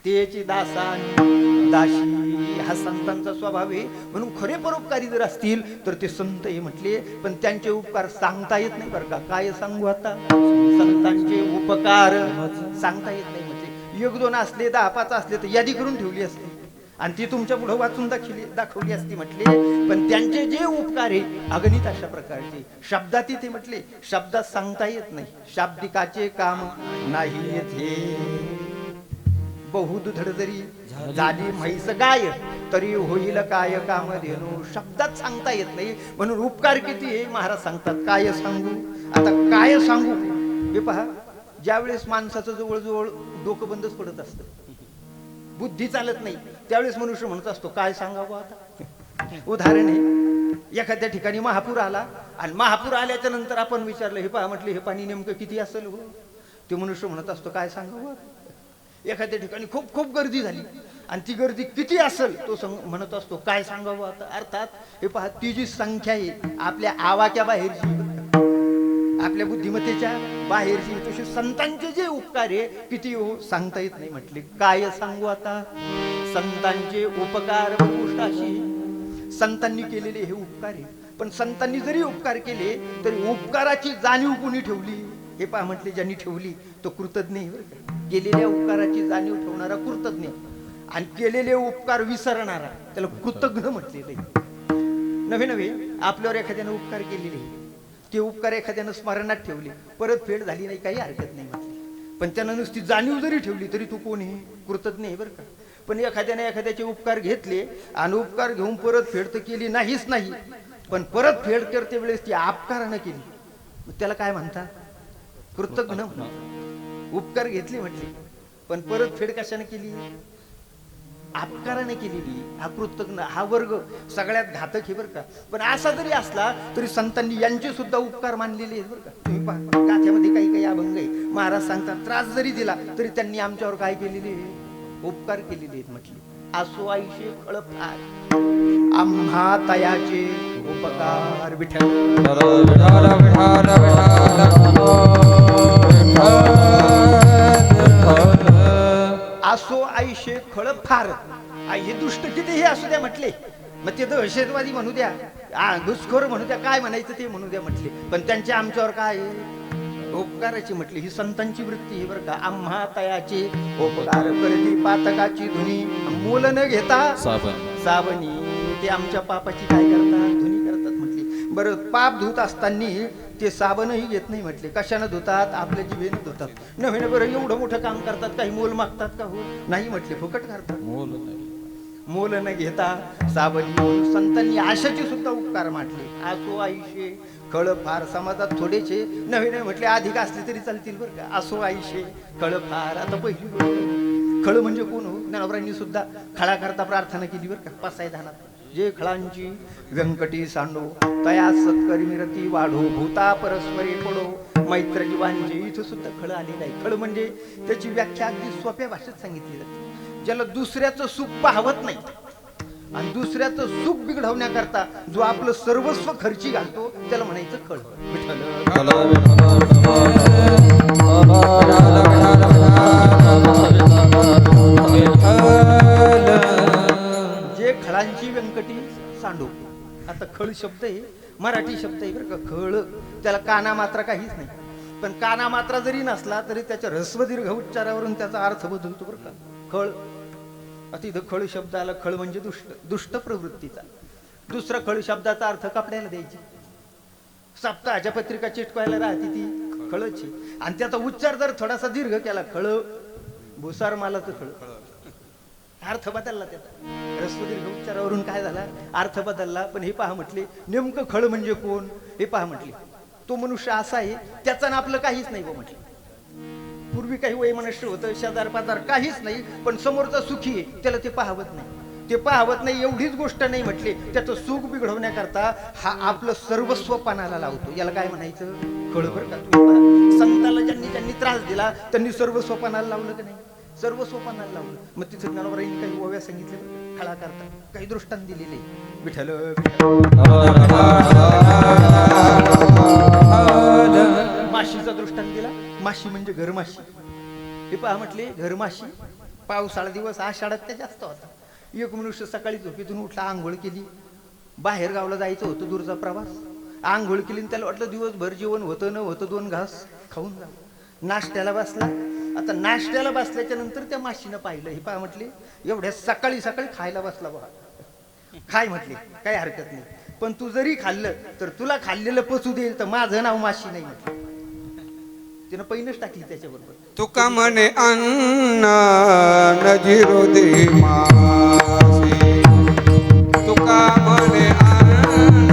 [SPEAKER 1] तेची दासा आणि दाशी हा संतांचा स्वभाव आहे. म्हणून खरे परोपकारी जर असतील तर ते संत हे म्हटले. पण त्यांचे उपकार सांगता येत नाही बरं का. काय सांगू आता? संतांचे उपकार सांगता येत नाही म्हटले. 1-2 असले 10-5 असले तर यादी करून ठेवली असते आणि ती तुमच्या पुढे वाचून दाखवली असती म्हटले. पण त्यांचे जे उपकार आहे अगणित अशा प्रकारचे शब्दात ते म्हटले शब्दात सांगता येत नाही. शाब्दिकाचे काम नाही येथे. बहुदुधड जरी झाली म्हैस गाय तरी होईल काय काम धेनू. शब्दात सांगता येत नाही. म्हणून उपकार किती आहे महाराज सांगतात. काय सांगू आता काय सांगू हे पहा. ज्यावेळेस माणसाचं जवळजवळ डोकं बंदच पडत असतं बुद्धी चालत नाही त्यावेळेस मनुष्य म्हणत असतो काय सांगावं आता. उदाहरण आहे एखाद्या ठिकाणी महापूर आला आणि महापूर आल्याच्या नंतर आपण विचारलं हे पहा म्हटले हे पाणी नेमकं किती असेल हो. ते मनुष्य म्हणत असतो काय सांगावं. एखाद्या ठिकाणी खूप खूप गर्दी झाली आणि ती गर्दी किती असेल तो म्हणत असतो काय सांगावं आता. अर्थात हे पहा ती जी संख्या आहे आपल्या आवाक्या बाहेरची आपल्या बुद्धिमत्तेच्या बाहेरची तशी संतांचे जे उपकार आहे किती हो सांगता येत नाही म्हटले. काय सांगू आता. संतांचे उपकार गोष्ट अशी संतांनी केलेले हे उपकार आहे. पण संतांनी जरी उपकार केले तरी उपकाराची जाणीव कोणी ठेवली हे पहा म्हटले. ज्यांनी ठेवली तो कृतज्ञ आहे बरं का. केलेल्या उपकाराची जाणीव ठेवणारा कृतज्ञ आणि केलेले उपकार विसरणारा त्याला कृतज्ञ म्हटलेले. नवे नवे आपल्यावर एखाद्याने उपकार केलेले ते उपकार एखाद्यानं स्मरणात ठेवले परत फेड झाली नाही काही हरकत नाही म्हटली. पण त्यानं नुसती जाणीव जरी ठेवली तरी तू कोण आहे कृतज्ञ आहे बरं का. पण एखाद्याने एखाद्याचे उपकार घेतले आणि उपकार घेऊन परत फेड तर केली नाहीच नाही पण परत फेड करते वेळेस ती अपकारानं केली त्याला काय म्हणतात कृतज्ञ. उपकार घेतले म्हटले पण परत फेड कशाने केली अपकाराने केलेली. हा कृतज्ञ हा वर्ग सगळ्यात घातक आहे बरं का. पण असा जरी असला तरी संतांनी यांचे सुद्धा उपकार मानलेले आहेत बरं का. तुम्ही पहा गाथ्यामध्ये काही काही अभंग आहे महाराज सांगतात त्रास जरी दिला तरी त्यांनी आमच्यावर काय केलेले उपकार केलेले आहेत म्हटले. आसो आईशे फळफार आम्हा तयाचे उपकार विठ्ठल. असो आईशे खळ फार. हे दुष्ट किती हे असू द्या म्हटले. मग ते दहशतवादी म्हणू द्या घुसखोर म्हणू द्या काय म्हणायचं ते म्हणू द्या म्हटले. पण त्यांच्या आमच्यावर काय उपकाराची म्हटली ही संतांची वृत्ती आहे बरं का. आम्हा तयाचे उपकार करती पातकाची धुनी मोल न घेता साबणी. ते आमच्या पापाची काय करतात धुनी करतात म्हटली. बरं पाप धुत असताना ते साबणही घेत नाही म्हटले. कशानं धुतात आपल्या जिभेनं धुतात. नव्हे बरं एवढं मोठं काम करतात काही मोल मागतात का हो नाही म्हटले फुकट करतात. मोल न घेता साबणी. संतांनी आशाचे सुद्धा उपकार म्हटले. आसो आईशे खळ फार. समाजात थोडेसे नव्हे नाही म्हटले अधिक असले तरी चालतील बरं का. असो आईशे खळ फार. आता पहिली गोष्ट खळ म्हणजे कोण हो. ज्ञानोबांनी सुद्धा खळा करता प्रार्थना केली बरं का. पासाय धानात जे खळांची व्यंकटी सांडो तया सत्करी मिरती वाढो भूता परस्परे पडो मैत्र जीवांचे. इथं सुद्धा खळ आलेलं आहे. खळ म्हणजे त्याची व्याख्या अगदी सोप्या भाषेत सांगितली जाते. ज्याला दुसऱ्याचं सुख पाहवत नाही आणि दुसऱ्याचं सुख बिघडवण्याकरता जो आपलं सर्वस्व खर्ची घालतो त्याला म्हणायचं खळ. जे खळांची व्यंकटी सांडो. आता खळ शब्द आहे मराठी शब्द आहे बरं का. खळ त्याला काना मात्रा काहीच नाही. पण काना मात्रा जरी नसला तरी त्याच्या ऱ्हस्व दीर्घ उच्चारावरून त्याचा अर्थ बदलतो बरं का. खळ आता इथं खळ शब्द आला. खळ म्हणजे दुष्ट प्रवृत्तीचा. दुसरा खळ शब्दाचा अर्थ कपड्याला द्यायची. सप्ताहाच्या पत्रिका चिटकवायला राहते ती खळची आणि त्याचा उच्चार जर थोडासा दीर्घ केला खळ भुसार मालाचं खळ अर्थ बदलला. त्याचा ऱ्हस्व दीर्घ उच्चारावरून काय झाला अर्थ बदलला. पण हे पहा म्हटले नेमकं खळ म्हणजे कोण हे पहा म्हटले. तो मनुष्य असा आहे त्याचं आपलं काहीच नाही बा म्हटलं. पूर्वी काही वैमनस्य होतं, शेजार पाजार काहीच नाही, पण समोरचा सुखी आहे त्याला ते पाहवत नाही. ते पाहवत नाही एवढीच गोष्ट नाही म्हटली, त्याचं सुख बिघडवण्याकरता हा आपलं सर्वस्व पणाला लावतो. याला काय म्हणायचं कळलं बरं का तुम्ही? संताला ज्यांनी ज्यांनी त्रास दिला त्यांनी सर्वस्व पणाला लावलं की नाही? सर्वस्व पणाला लावलं. मग तिथं ज्ञानोबाईंनी काही ओव्या सांगितल्या खळा करता, काही दृष्टांत दिलेले. विठ्ठल माशीचा दृष्टांत दिला. माशी म्हणजे घरमाशी. हे पहा म्हटले घरमाशी पावसाळा दिवस आषाढात त्या जास्त होता. एक मनुष्य सकाळी झोपेतून उठला, आंघोळ केली, बाहेर गावला जायचं होतं, दूरचा प्रवास. आंघोळ केली त्याला वाटलं दिवसभर जेवण होतं न होतं, 2 घास खाऊन जा. नाश्त्याला बसला. आता नाश्त्याला बसल्याच्या नंतर त्या माशीनं पाहिलं. हे पहा म्हटले एवढ्या सकाळी सकाळी खायला बसला बघा. खाय म्हटले काही हरकत नाही, पण तू जरी खाल्लं तर तुला खाल्लेलं पचू देईल तर माझं नाव माशी नाही म्हटलं. तिनं पैनच टाकली त्याच्याबरोबर.
[SPEAKER 4] तुका म्हणे अन्न न जिरो दे मासी, तुका म्हणे अन्न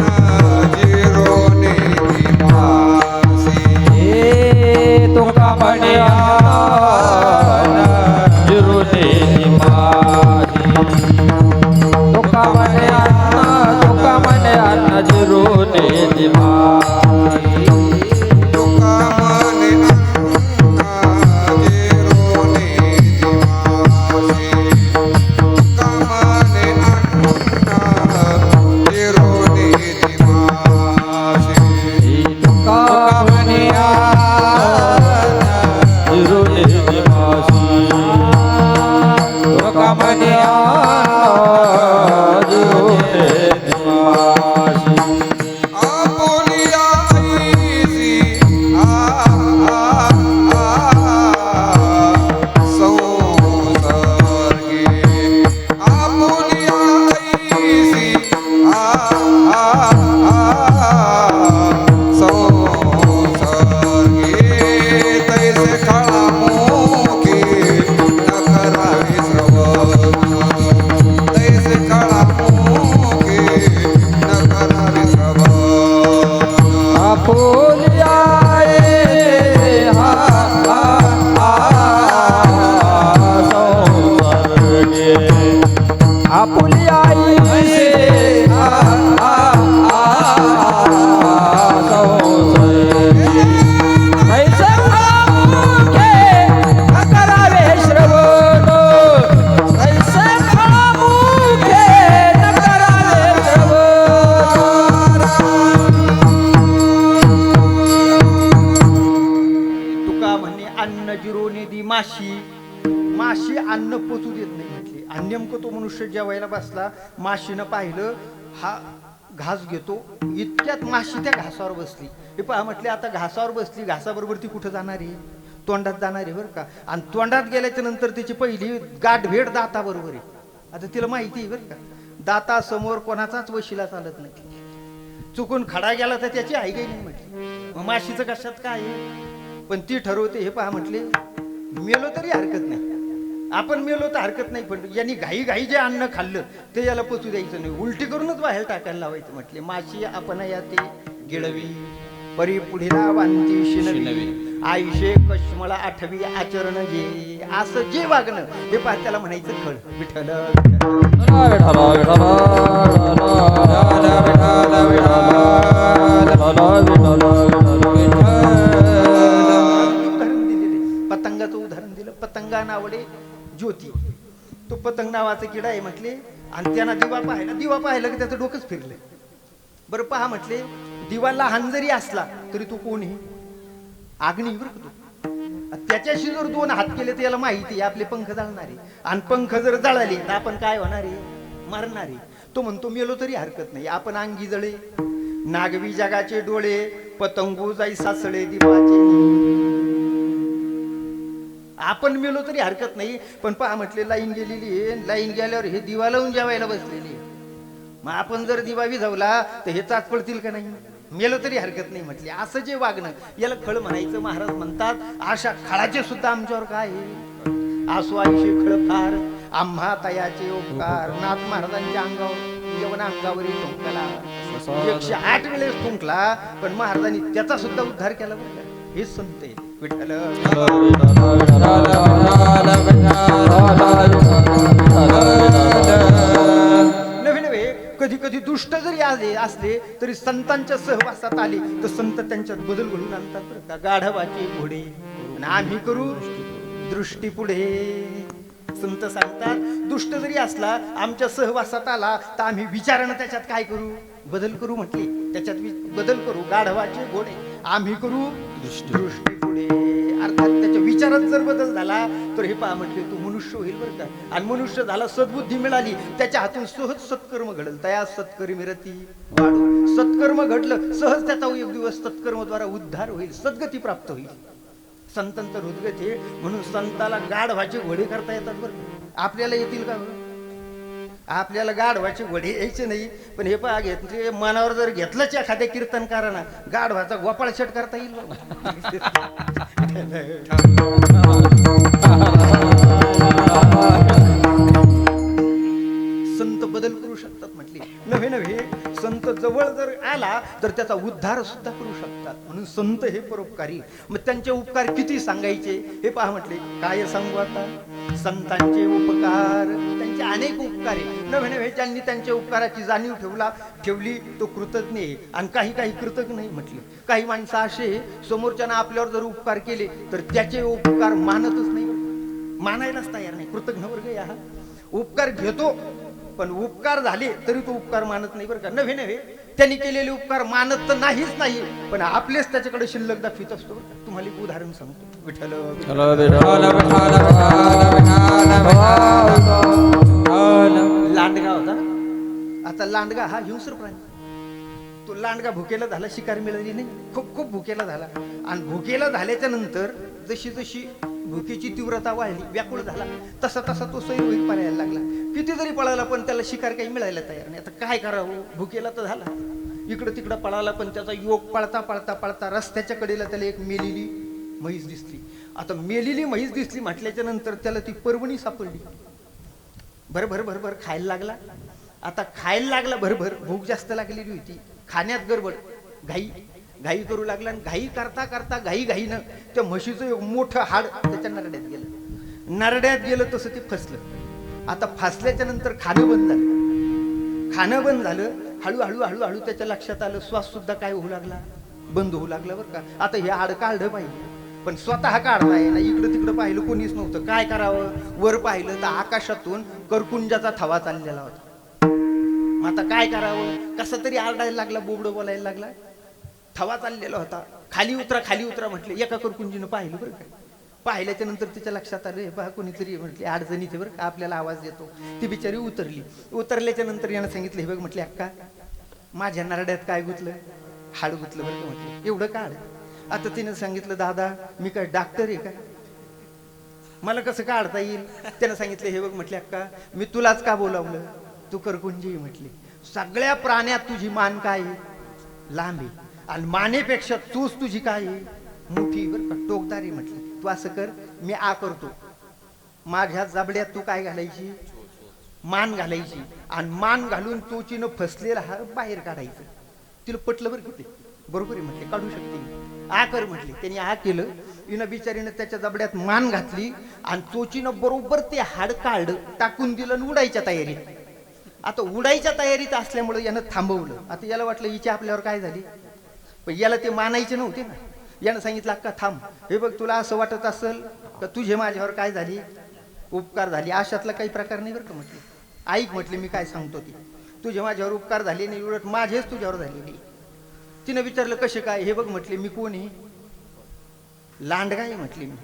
[SPEAKER 4] जिरो ने दे मासी.
[SPEAKER 2] हे तुका म्हणे जिरुने निमासी, तुका म्हणे अन्न जिरुने निमासी.
[SPEAKER 4] तुका म्हणे अन्न जिरो ने दे मासी, तुका म्हणे अन्न जिरो ने दे मासी.
[SPEAKER 2] तुका म्हणे जिरुने निमासी, तुका म्हणे जिरुने निमासी.
[SPEAKER 4] आपुलिया ऐसी संसर्गे, आपुलिया ऐसी संसर्गे, तैसे खळामुखी न करावे श्रवण, तैसे खळामुखी न करावे श्रवण.
[SPEAKER 2] आपुलिया संसर्गे, आपुलिया संसर्गे, ऐसे खळामुखे न करावे श्रवण, ऐसे खळामुखे न करावे श्रवण.
[SPEAKER 1] तुका म्हणे अन्न जिरोने दी माशी. माशी अन्न पोचू देत नाही म्हटली. आणि नेमकं तो मनुष्य जेवायला बसला, माशीनं पाहिलं हा घास घेतो, इतक्यात माशी त्या घासावर बसली. हे पहा म्हटले आता घासावर बसली, घासाबरोबर ती कुठं जाणार आहे? तोंडात जाणार आहे बरं का. आणि तोंडात गेल्याच्या नंतर तिची पहिली गाठभेट दाताबरोबर आहे. आता तिला माहिती आहे बरं का, दातासमोर कोणाचाच वशिला चालत नाही. चुकून खडा गेला तर त्याची आई काही नाही म्हटली. मग माशीचं कशात काय आहे? पण ती ठरवते. हे पहा म्हटले मेलो तरी हरकत नाही, आपण मेलो तर हरकत नाही, पण यांनी घाई घाई जे अन्न खाल्लं ते याला पचू द्यायचं नाही, उलटी करूनच बाहेर टाकायला लावायचं म्हटले. माशी आपण या ते गिळवी परी पुढीला वांती शिनवी, आयुष्य कश्मला आठवी आचरण जे, असं जे वागणं हे पहा त्याला म्हणायचं खळ. विठ्ठल उदाहरण दिलेले, पतंगाचं उदाहरण दिलं. पतंगा नावडे ज्योती, तो पतंग नावाचा किडा आहे म्हटले. आणि त्यांना दिवा पाहिला की त्याचं डोकंच फिरलं. बरं पहा म्हटले दिवा लहान जरी असला तरी तो कोण आहे? अग्नी बरं का तो. त्याच्याशी जर 2 हात केले तर याला माहिती आहे आपले पंख जळणार आहे, आणि पंख जर जळाले तर आपण काय होणार आहे? मरणार आहे. तो म्हणतो मेलो तरी हरकत नाही, आपण अंगी जळे नागवी जगाचे डोळे, पतंगू जाई सासळे दिवाचे. आपण मेलो तरी हरकत नाही, पण पहा म्हटले लाईन गेलेली आहे, लाईन गेल्यावर हे दिवा लावून जेवायला बसलेली आहे. मग आपण जर दिवा विझवला तर हे चाच पडतील का नाही? मेलो तरी हरकत नाही म्हटले. असं जे वागणं याला खळ म्हणायचं. महाराज म्हणतात अशा खळाचे सुद्धा आमच्यावर काय आहे? आसू आयुष्य खळ फार आम्हा तयाचे उपकार. नाथ महाराजांच्या अंगावर यवन अंगावरील थुंकला 108 वेळेस थुंकला पण महाराजांनी त्याचा सुद्धा उद्धार केला बरं का. हेच संत आहे विठ्ठल. नवे नवे कधी कधी दुष्ट जरी असले तरी संतांच्या सहवासात आले तर संत त्यांच्यात बदल घडून आणतात बरं का. गाढवाचे घोडे आणि आम्ही करू दृष्टी पुढे. संत सांगतात दुष्ट जरी असला आमच्या सहवासात आला तर आम्ही विचारानं त्याच्यात काय करू, बदल करू म्हटले. त्याच्यात बदल करू. गाढवाचे घोडे आम्ही करू दृष्टी पुढे. अर्थात त्याच्या विचारात जर बदल झाला तर हे पहा म्हटले तू मनुष्य होईल बरं का. आणि मनुष्य झाला, सद्बुद्धी मिळाली, त्याच्या हातून सहज सत्कर्म घडल. तया सत्कर्मी रती वाढो. सत्कर्म घडलं सहज त्याचा एक दिवस सत्कर्मद्वारा उद्धार होईल, सद्गती प्राप्त होईल. संतांचं हृदगत हे म्हणून संताला गाढवाचे घोडे करता येतात बरं. आपल्याला येतील का? आपल्याला गाढवाचे घोडे यायचे नाही. पण हे पहा घेतले मनावर जर घेतलंच एखाद्या कीर्तनकारांना गाढवाचा गोपाळ शेट करता येईल बाबा. संत बदल करू शकतात म्हटले. नव्हे नव्हे संत जवळ जर आला तर त्याचा उद्धार सुद्धा करू शकतात. म्हणून संत हे परोपकारी. मग त्यांचे उपकार किती सांगायचे हे पहा म्हटले. काय सांगू आता? संतांचे उपकार, त्यांचे अनेक उपकार आहे. नव्हे नव्हे ज्यांनी त्यांच्या उपकाराची जाणीव ठेवली तो कृतज्ञ आहे. आणि काही काही कृतज्ञ नाही म्हटले. काही माणसं असे समोरच्यानं आपल्यावर जर उपकार केले तर त्याचे उपकार मानतच नाही, मानायलाच तयार नाही. कृतज्ञ वर्ग या उपकार घेतो पण उपकार झाले तरी तो उपकार मानत नाही बरं का. नव्हे नव्हे त्यांनी केलेले उपकार मानत तर नाहीच नाही पण आपलेच त्याच्याकडे शिल्लक दाखवित असतो. तुम्हाला एक उदाहरण सांगतो. विठ्ठल लांडगा होता. आता लांडगा हा हिंस्र प्राणी. तो लांडगा भुकेला झाला, शिकार मिळाली नाही, खूप खूप भुकेला झाला. आणि भुकेला झाल्याच्या नंतर जशी जशी भुकेची तीव्रता वाढली, व्याकुळ झाला, तसा तसा तो सैरभैर पळायला लागला. किती जरी पळाला पण त्याला शिकार काही मिळायला तयार नाही. आता काय करावं? भुकेला तर झाला, इकडं तिकडं पळाला पण त्याचा योग पळता पळता पळता रस्त्याच्या कडेला त्याला एक मेलेली म्हैस दिसली. आता मेलेली म्हैस दिसली म्हटल्याच्या नंतर त्याला ती पर्वणी सापडली. भरभर भरभर खायला लागला. आता खायला लागला भरभर, भूक जास्त लागलेली होती, खाण्यात गडबड, घाई करू लागला. आणि घाई करता करता घाईनं त्या म्हशीचं एक मोठं हाड त्याच्या नरड्यात गेलं. नरड्यात गेलं तसं ते फसलं. आता फसल्याच्या नंतर खाणं बंद झालं. हळूहळू हळूहळू त्याच्या लक्षात आलं श्वास सुद्धा काय होऊ लागला, बंद होऊ लागला बरं का. आता हे हाड काढलं पाहिजे पण स्वतः काढताय ना. इकडं तिकडं पाहिलं कोणीच नव्हतं. काय करावं? वर पाहिलं तर आकाशातून करकुंजाचा थवा चाललेला होता. मग आता काय करावं? कसा तरी आरडायला लागला, बोबडं बोलायला लागला. थवा चाललेला होता. खाली उतरा म्हटले. एका करकुंजीनं पाहिलं बरं का. पाहिल्याच्या नंतर तिच्या लक्षात आलं बा कोणीतरी म्हटले अडचणीचे बरं का, आपल्याला आवाज देतो. ती बिचारी उतरली. उतरल्याच्या नंतर यानं सांगितलं हे बघ म्हटले अक्का माझ्या नरड्यात काय गुतलं? हाड गुतलं बरं का म्हटले. एवढं काढ. आता तिनं सांगितलं दादा मी काय डॉक्टर आहे का, मला कसं काढता येईल? त्यानं सांगितलं हे बघ म्हटले अक्का मी तुलाच का बोलावलं, तू करकुंजी म्हटली. सगळ्या प्राण्यात तुझी मान काय आहे? लांब आहे. आणि मानेपेक्षा तूच तुझी काय आहे? मोठी बरं का, टोकदारी म्हटली. तू असं कर, मी आ करतो. माझ्या जबड्यात तू काय घालायची? मान घालायची. आणि मान घालून चोचीनं फसलेला हार बाहेर काढायचं. तिला पटलं बरं किती बरोबर आहे म्हटले, काढू शकते मी. आ कर म्हटले. त्यांनी आ केलं. हिनं बिचारीनं त्याच्या जबड्यात मान घातली आणि चोचीनं बरोबर ते हाड काढलं, टाकून दिलं आणि उडायच्या तयारीत. आता उडायच्या तयारीत असल्यामुळे यानं थांबवलं. आता याला वाटलं हिची आपल्यावर काय झाली, पण याला ते मानायचे नव्हते ना. यानं सांगितलं अक्का थांब, हे बघ तुला असं वाटत असेल का तुझे माझ्यावर काय झाली, उपकार झाली, अशातला काही प्रकार नाही बरं का म्हटले. ऐक म्हटले मी काय सांगतो ती, तुझे माझ्यावर उपकार झाले नाही, उलट माझेच तुझ्यावर झालेली. तिनं विचारलं कसे काय? हे बघ म्हटले मी कोण आहे? लांडगा आहे म्हटले मी.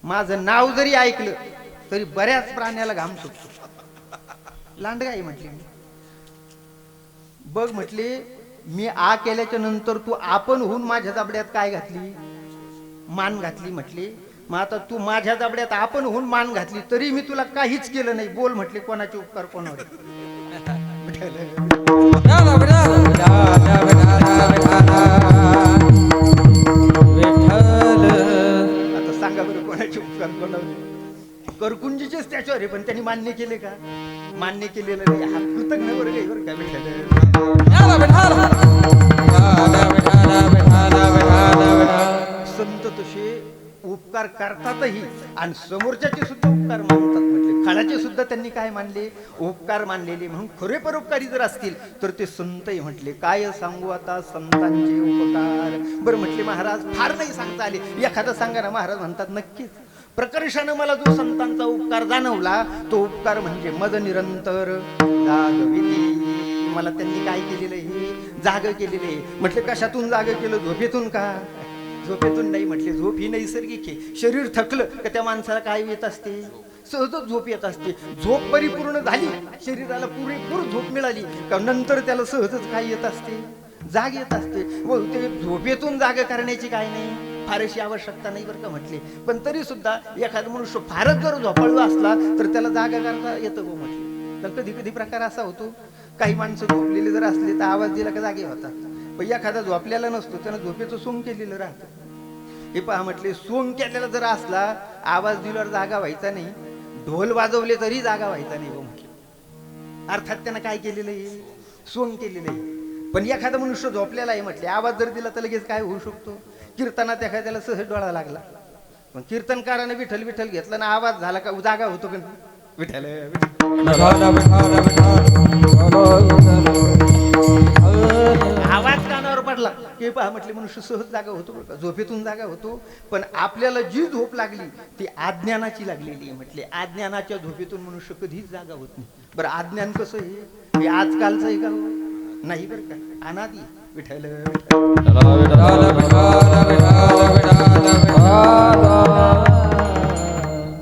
[SPEAKER 1] माझं नाव जरी ऐकलं तरी बऱ्याच प्राण्याला घाम सुटतो. लांडगा आहे म्हटले मी. बघ म्हटले मी आ केल्याच्या नंतर तू आपण होऊन माझ्या जबड्यात काय घातली? मान घातली म्हटले. मग आता तू माझ्या जबड्यात आपण होऊन मान घातली तरी मी तुला काहीच केलं नाही. बोल म्हटले कोणाचे उपकार कोणावर? आता सांगा बरं कोणाचे उपकार कोणावर? करकुंजीचेच त्या त्याच्यावर आहे, पण त्यांनी मान्य केले का? मान्य केलेलं नाही. हा कृतज्ञ वर्ग आहे बरं का विठ्ठल. संत तसे उपकार करतातही आणि समोरच्याचे सुद्धा उपकार मानतात. म्हटले खाळाचे सुद्धा त्यांनी काय मानले? उपकार मानलेले. म्हणून खरे परोपकारी जर असतील तर ते संतही म्हटले. काय सांगू आता संतांचे उपकार. बरं म्हटले महाराज फार नाही सांगता आले, एखादं सांगा ना. महाराज म्हणतात नक्कीच. प्रकर्षानं मला जो संतांचा उपकार जाणवला तो उपकार म्हणजे मद निरंतर जागविती. मला त्यांनी काय केलेलं आहे? जाग केलेलं आहे. म्हटले कशातून जाग केलं? झोपेतून का? झोपेतून नाही. म्हटले झोप ही नैसर्गिक आहे. शरीर थकलं का त्या माणसाला काय येत असते? सहजच झोप येत असते. झोप परिपूर्ण झाली, शरीराला पुरेपूर झोप मिळाली का नंतर त्याला सहजच काय येत असते? जाग येत असते. व ते झोपेतून जाग करण्याची काय नाही, फारशी आवश्यकता नाही बरं का म्हटले. पण तरी सुद्धा एखादा मनुष्य फारच जर झोपाळू असला तर त्याला जागा करता येतं गो म्हटले. तर कधी कधी प्रकार असा होतो, काही माणसं झोपलेली जर असली तर आवाज दिला का जागे होतात. पण एखादा झोपलेला नसतो, त्यानं झोपेचं सोंग केलेलं राहतं. हे पहा म्हटले, सोंग केलेला जर असला, आवाज दिल्यावर जागा व्हायचा नाही, ढोल वाजवले तरी जागा व्हायचा नाही गो म्हटले. अर्थात त्यानं काय केलेलं आहे? सोंग केलेलं आहे. पण एखादा मनुष्य झोपलेला आहे म्हटले, आवाज जर दिला तर लगेच काय होऊ शकतो? कीर्तनात एखाद्याला सहज डोळा लागला, पण कीर्तनकाराने विठ्ठल विठ्ठल घेतला ना, आवाज झाला का जागा होतो का? विठ्ठल आवाज कानावर पडला की पहा म्हटले मनुष्य सहज जागा होतो बरं का, झोपेतून जागा होतो. पण आपल्याला जी झोप लागली ती अज्ञानाची लागलेली आहे म्हटले. अज्ञानाच्या झोपेतून मनुष्य कधीच जागा होत नाही. बरं अज्ञान कसं आहे? हे आजकालचं आहे का? नाही बरं का, अनादी. विठ्ठल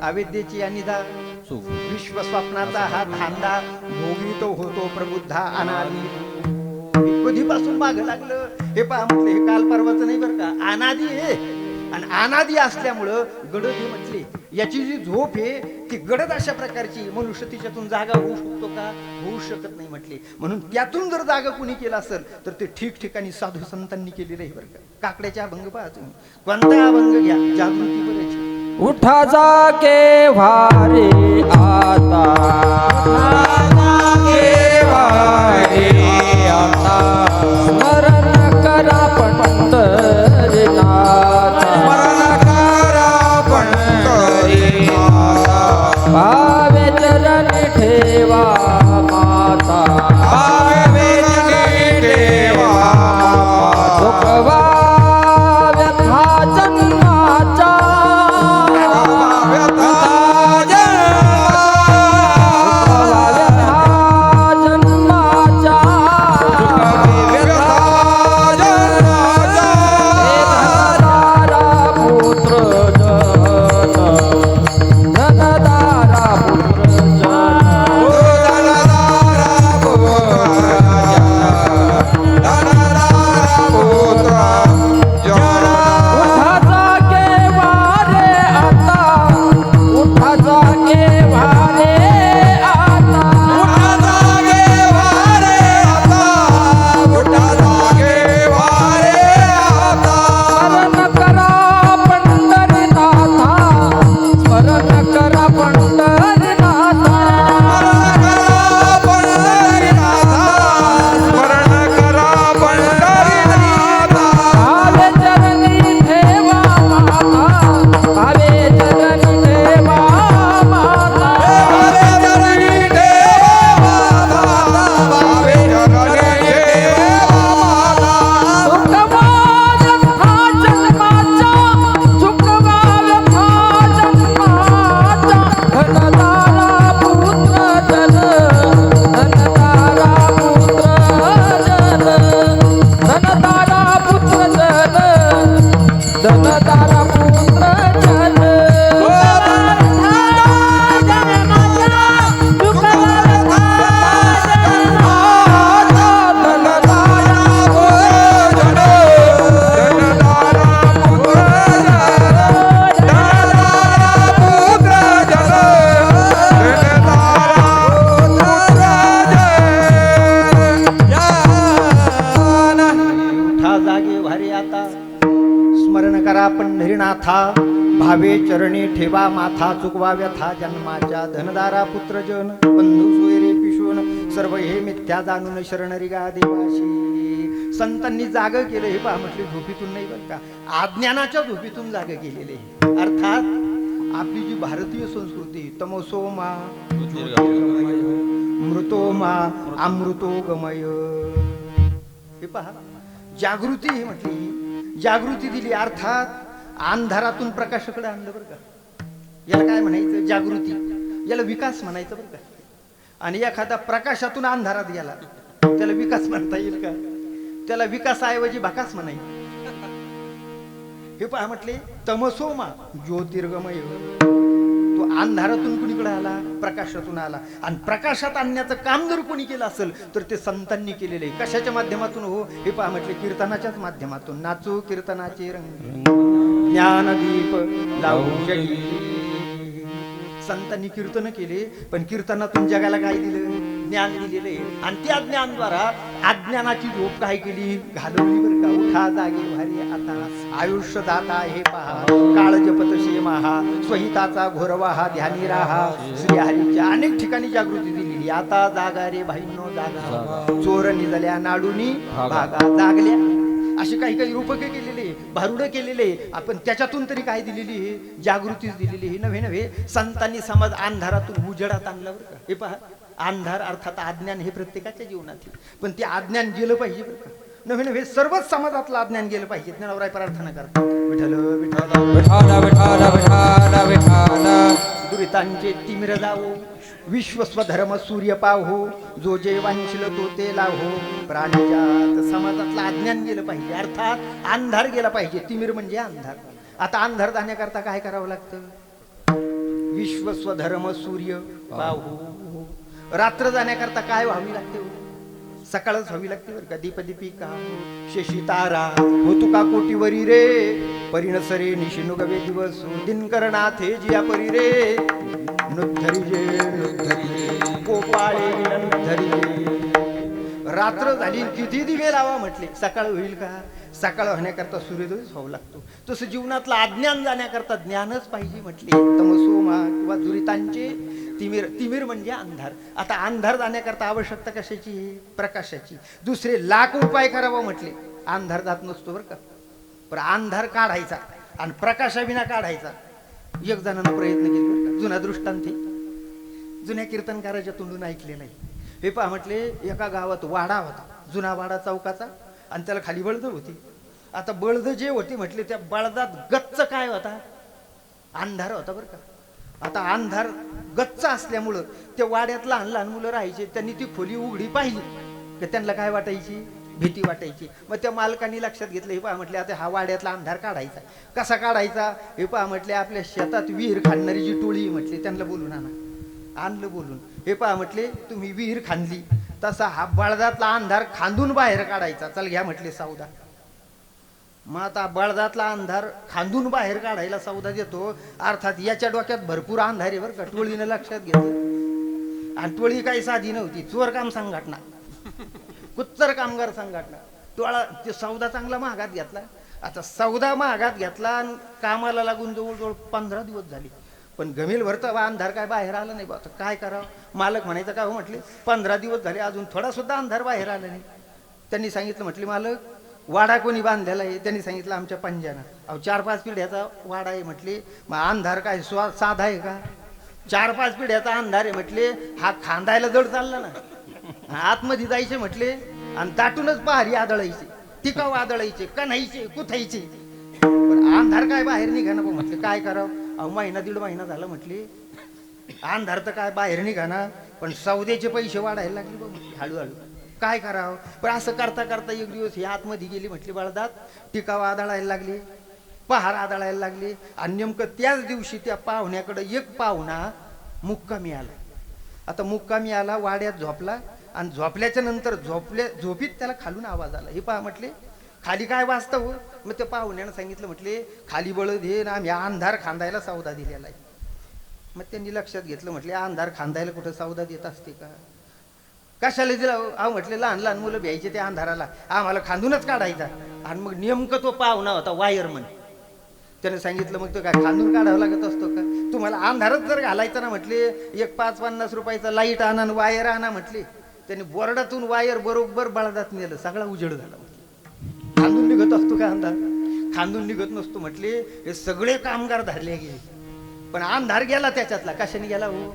[SPEAKER 1] अविद्येची अनिदा विश्व स्वप्नाचा हा धांदा भोगी तो होतो प्रबुद्धा अनादी. कधीपासून मागं लागलं हे पहा म्हटले. हे काल परवाचं नाही बरं का, अनादी आहे. आणि अनादी असल्यामुळं गडद हे म्हटले. याची जी झोप आहे ती गडद अशा प्रकारची, मनुष्य तिच्यातून जागा होऊ शकतो का? होऊ शकत नाही म्हटले. म्हणून त्यातून जर जागा कुणी केला असेल तर ते ठिकठिकाणी साधू संतांनी केलेलं आहे बरं का. काकड्याच्या अभंग पहा तुम्ही, कोणता अभंग घ्या, जागृती बऱ्याची.
[SPEAKER 2] उठा जागे वारे आता, स्मरण करा पंढरीनाथ, भावे चरणी ठेवा माता, सुखवा व्यथा जन्माचा,
[SPEAKER 1] पंढरीनाथा, भावे चरणी ठेवा माथा चुकवा व्यथा जन्माच्या धनदारा पुत्र जन बंधू सोयरे पिशोन सर्व हे मिथ्या जाणून शरणरी गा देवाशी. संतांनी जाग केलं हे पहा म्हटले झोपीतून नाही बरं का, अज्ञानाच्या झोपीतून जाग केलेले. अर्थात आपली जी भारतीय संस्कृती तमसोमा मृतोमा अमृतो गमय, हे पहा जागृती ही म्हटली, जागृती दिली. अर्थात अंधारातून प्रकाशाकडे आणलं बरं का, याला काय म्हणायचं जागृती, याला विकास म्हणायचं बरं का. आणि एखादा प्रकाशातून अंधारात गेला त्याला विकास म्हणता येईल का, त्याला विकासाऐवजी भकास म्हणायचं. हे पहा म्हटले तमसोमा ज्योतिर्गमय, तो अंधारातून कुणीकडे आला प्रकाशातून आला. आणि प्रकाशात आणण्याचं काम जर कोणी केलं असेल तर ते संतांनी केलेले आहे. कशाच्या माध्यमातून हो, हे पहा म्हटले कीर्तनाच्याच माध्यमातून. नाचू कीर्तनाचे रंग ज्ञानदीप लावू जगी. संतांनी कीर्तन केले पण कीर्तनातून जगाला काय दिलं, ज्ञान दिलेले. आणि त्या ज्ञानद्वारा अज्ञानाची झोप काय केली, घालवली बरं का. उठा जागे भारी आता आयुष्य जाता हे पहा, काळ जपत शेमाहा स्वहिताचा घोरवाहा ध्यानी राहा. श्रीहरीच्या अनेक ठिकाणी जागृती दिलेली. आता जागा रे भाईंनो जागा, चोर निजल्या नाडूनी भागा जागल्या. अशी काही काही रूपके केलेले, भारुडं केलेले. आपण त्याच्यातून तरी काय दिलेली आहे, जागृतीच दिलेली आहे. नव्हे नव्हे संतांनी समाज अंधारातून उजेडात आणला बरं का. हे पहा अंधार अर्थात अज्ञान हे प्रत्येकाच्या जीवनात आहे, पण ते अज्ञान गेलं पाहिजे बरं का. नव्हे नव्हे सर्वच समाजातलं अज्ञान गेलं पाहिजे. ज्ञानवराय प्रार्थना करतात विठ्ठल विठ्ठल
[SPEAKER 2] विठाला विठाला विठाला विठाला.
[SPEAKER 1] दुरितांचे तिमिर जावो विश्व स्वधर्म सूर्य पाहो, जो जे वांछिल तो ते लाहो. प्राणीजात समाजातलं अज्ञान गेलं पाहिजे, अर्थात अंधार गेला पाहिजे. तिमिर म्हणजे अंधार. आता अंधार जाण्याकरता काय करावं लागतं, विश्व स्वधर्म सूर्य पाहो. रात्र जाण्याकरता काय व्हावी लागते, सकाळच व्हावी लागते बरं का. दीपदीपिका शशी तारा हो तुका कोटीवरी रे, परिणसरे निशिनुगवे दिवस दिनकरनाथे जिया परी रे. नुद्धरी जे नुद्धरी जे गोपाळे नुद्धरी जे. रात्र झाली किती दिवे लावा म्हटले, सकाळ होईल का, सकाळ होण्याकरता सूर्योदयच व्हावं लागतो. तसं जीवनातलं अज्ञान जाण्याकरता ज्ञानच पाहिजे म्हटले. तमसोमा किंवा दुरितांचे तिमिर, तिमिर म्हणजे अंधार. आता अंधार जाण्याकरता आवश्यकता कशाची, प्रकाशाची. दुसरे लाख उपाय करावा म्हटले, अंधार जात नसतो बरं का. पण अंधार काढायचा आणि प्रकाशाविना काढायचा. एक जणांना प्रयत्न केले बरं का. जुना दृष्टांत जुन्या कीर्तनकाराच्या तोंडून ऐकलेला आहे. हे पहा म्हटले एका गावात वाडा होता, जुना वाडा चौकाचा, आणि त्याला खाली बळद होती. आता बळद जे होते म्हटले त्या बळदात गच्च काय होता, अंधार होता बरं का. आता अंधार गच्च असल्यामुळं त्या वाड्यात लहान लहान मुलं राहायचे. त्यांनी ती खोली उघडी पाहिली की त्यांना काय वाटायची, भीती वाटायची. मग त्या मालकांनी लक्षात घेतलं, हे पहा म्हटले आता हा वाड्यातला अंधार काढायचा. कसा काढायचा, हे पहा म्हटले आपल्या शेतात विहीर खाणणारी जी टोळी म्हटले त्यांना बोलून आणा. आणलं बोलून. हे पहा म्हटले तुम्ही विहीर खांदली तसा हा बळदातला अंधार खांदून बाहेर काढायचा. चल घ्या म्हटले सौदा. मग आता बळदातला अंधार खांदून बाहेर काढायला सौदा देतो. अर्थात याच्या डोक्यात भरपूर अंधार आहे बरं का. टोळीनं लक्षात घेतलं. आणि टोळी काही साधी नव्हती, चोर काम संघटना, कुच्चर कामगार संघटना. टोळा ते सौदा चांगला महागात घेतला. आता सौदा महागात घेतला आणि कामाला लागून जवळजवळ 15 दिवस झाले, पण गमेल भरता अंधार काय बाहेर आला नाही. आता काय करावं, मालक म्हणायचं काय हो म्हटले 15 दिवस झाले अजून थोडा सुद्धा अंधार बाहेर आला नाही. त्यांनी सांगितलं म्हटले मालक वाडा कोणी बांधलेला आहे, त्यांनी सांगितलं आमच्या पंजाना. अहो 4-5 पिढ्याचा वाडा आहे म्हटले. मग अंधार काय साधा आहे का, 4-5 पिढ्याचा अंधार आहे म्हटले. हा खांदायला जड चालला ना, आतमध्ये जायचे म्हटले आणि दाटूनच पहारी आदळायचे, टिकाव आदळायचे, कन्हायचे, कुथायचे. पण अंधार काय बाहेर निघाना बा म्हटले. काय करावं, अहो महिना 1.5 महिना झाला म्हटले अंधार तर काय बाहेर निघाना, पण सौद्याचे पैसे वाढायला लागले बघ हळूहळू. काय करावं, पण असं करता करता एक दिवस ही आतमध्ये गेली म्हटली बळदात. टिकाव आदळायला लागले, पहार आदळायला लागले. आणि नेमकं त्याच दिवशी त्या पाहुण्याकडे एक पाहुणा मुक्कामी आला. आता मुक्कामी आला, वाड्यात झोपला आणि झोपल्याच्या नंतर झोपीत त्याला खालून आवाज आला. हे पहा म्हटले खाली काय वाजतं हो. मग त्या पाहुण्यानं सांगितलं म्हटले खाली बळद हे ना आम्ही अंधार खांदायला सौदा दिलेला आहे. मग त्यांनी लक्षात घेतलं म्हटले अंधार खांदायला कुठं सौदा देत असते का, कशाला दिला. अहो म्हटले लहान लहान मुलं भ्यायचे त्या अंधाराला, आम्हाला खांदूनच काढायचा. आणि मग नेमकं तो पाहुणा होता वायरमन. त्याने सांगितलं मग तो काय खांदून काढावं लागत असतो का? तुम्हाला अंधारात जर घालायचं ना म्हटले, एक 5-50 रुपयाचा लाईट आणा आणि वायर आणा म्हटले. त्याने बोर्डातून वायर बरोबर बळदात नेलं, सगळा उजेड झाला म्हटले. खांदून निघत असतो का अंधार? खांदून निघत नसतो म्हटले. हे सगळे कामगार धरले गेले, पण अंधार गेला त्याच्यातला. कशाने गेला हो?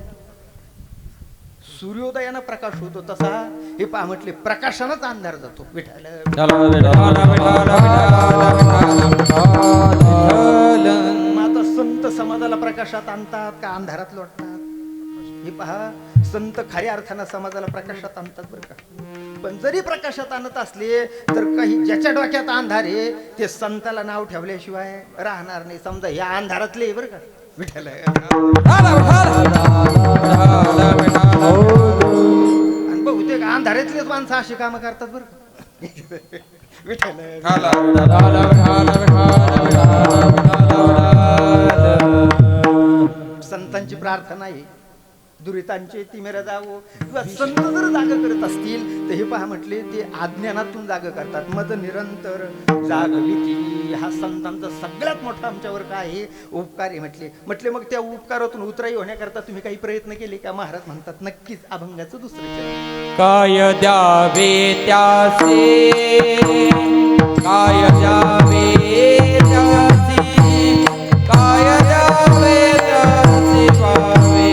[SPEAKER 1] सूर्योदयानं प्रकाश होतो तसा हे पहा म्हटले, प्रकाशानंच अंधार जातो. विठाला मग आता संत समाजाला प्रकाशात आणतात का अंधारात लोटतात? हे पहा, संत खऱ्या अर्थानं समाजाला प्रकाशात आणतात बरं का. पण जरी प्रकाशात आणत असले तर काही ज्याच्या डोक्यात अंधार आहे ते संताला नाव ठेवल्याशिवाय राहणार नाही. समजा या अंधारातले बरं का विठ्ठल आणि बहुतेक अंधारातलेच माणसं अशी कामं करतात बरं का. विठ्ठल संतांची प्रार्थना आहे, दुरितांचे तिमेरा जावो. किंवा संत जर जाग करत असतील तर हे पहा म्हटले ते अज्ञानातून जाग करतात. मद निरंतर जागविती हा संतांचा सगळ्यात मोठा आमच्यावर काय आहे उपकार आहे म्हटले. मग त्या उपकारातून उतराई होण्याकरता तुम्ही काही प्रयत्न केले का? महाराज म्हणतात नक्कीच. अभंगाचं दुसरं चरण.
[SPEAKER 2] काय द्यावे त्यासे, काय द्यावे त्यासी, काय द्यावे त्यासी पावे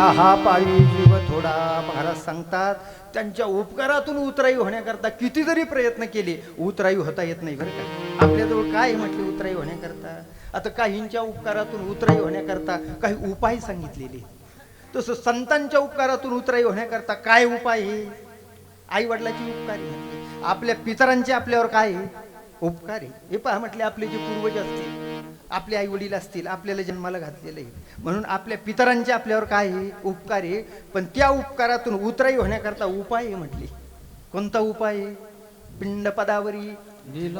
[SPEAKER 1] हा पायी जीव थोडा. महाराज सांगतात त्यांच्या उपकारातून उतराई होण्याकरता किती जरी प्रयत्न केले उतराई होता येत नाही बरं का. आपल्याजवळ काय म्हटले उतराई होण्याकरता? आता काहींच्या उपकारातून उतराई होण्याकरता काही उपाय सांगितलेले. तसं संतांच्या उपकारातून उतराई होण्याकरता काय उपाय आहे? आई वडिलाची उपकारी म्हटले. आपल्या पितरांचे आपल्यावर काय आहे? उपकार आहे. हे पहा म्हटले आपले जे पूर्वज असतील, आपले आई वडील असतील, आपल्याला जन्माला घातलेले आहे, म्हणून आपल्या पितरांचे आपल्यावर काय आहे? उपकार आहे. पण त्या उपकारातून उतराई होण्याकरता उपाय आहे म्हटले. कोणता उपाय आहे? पिंडपदावरी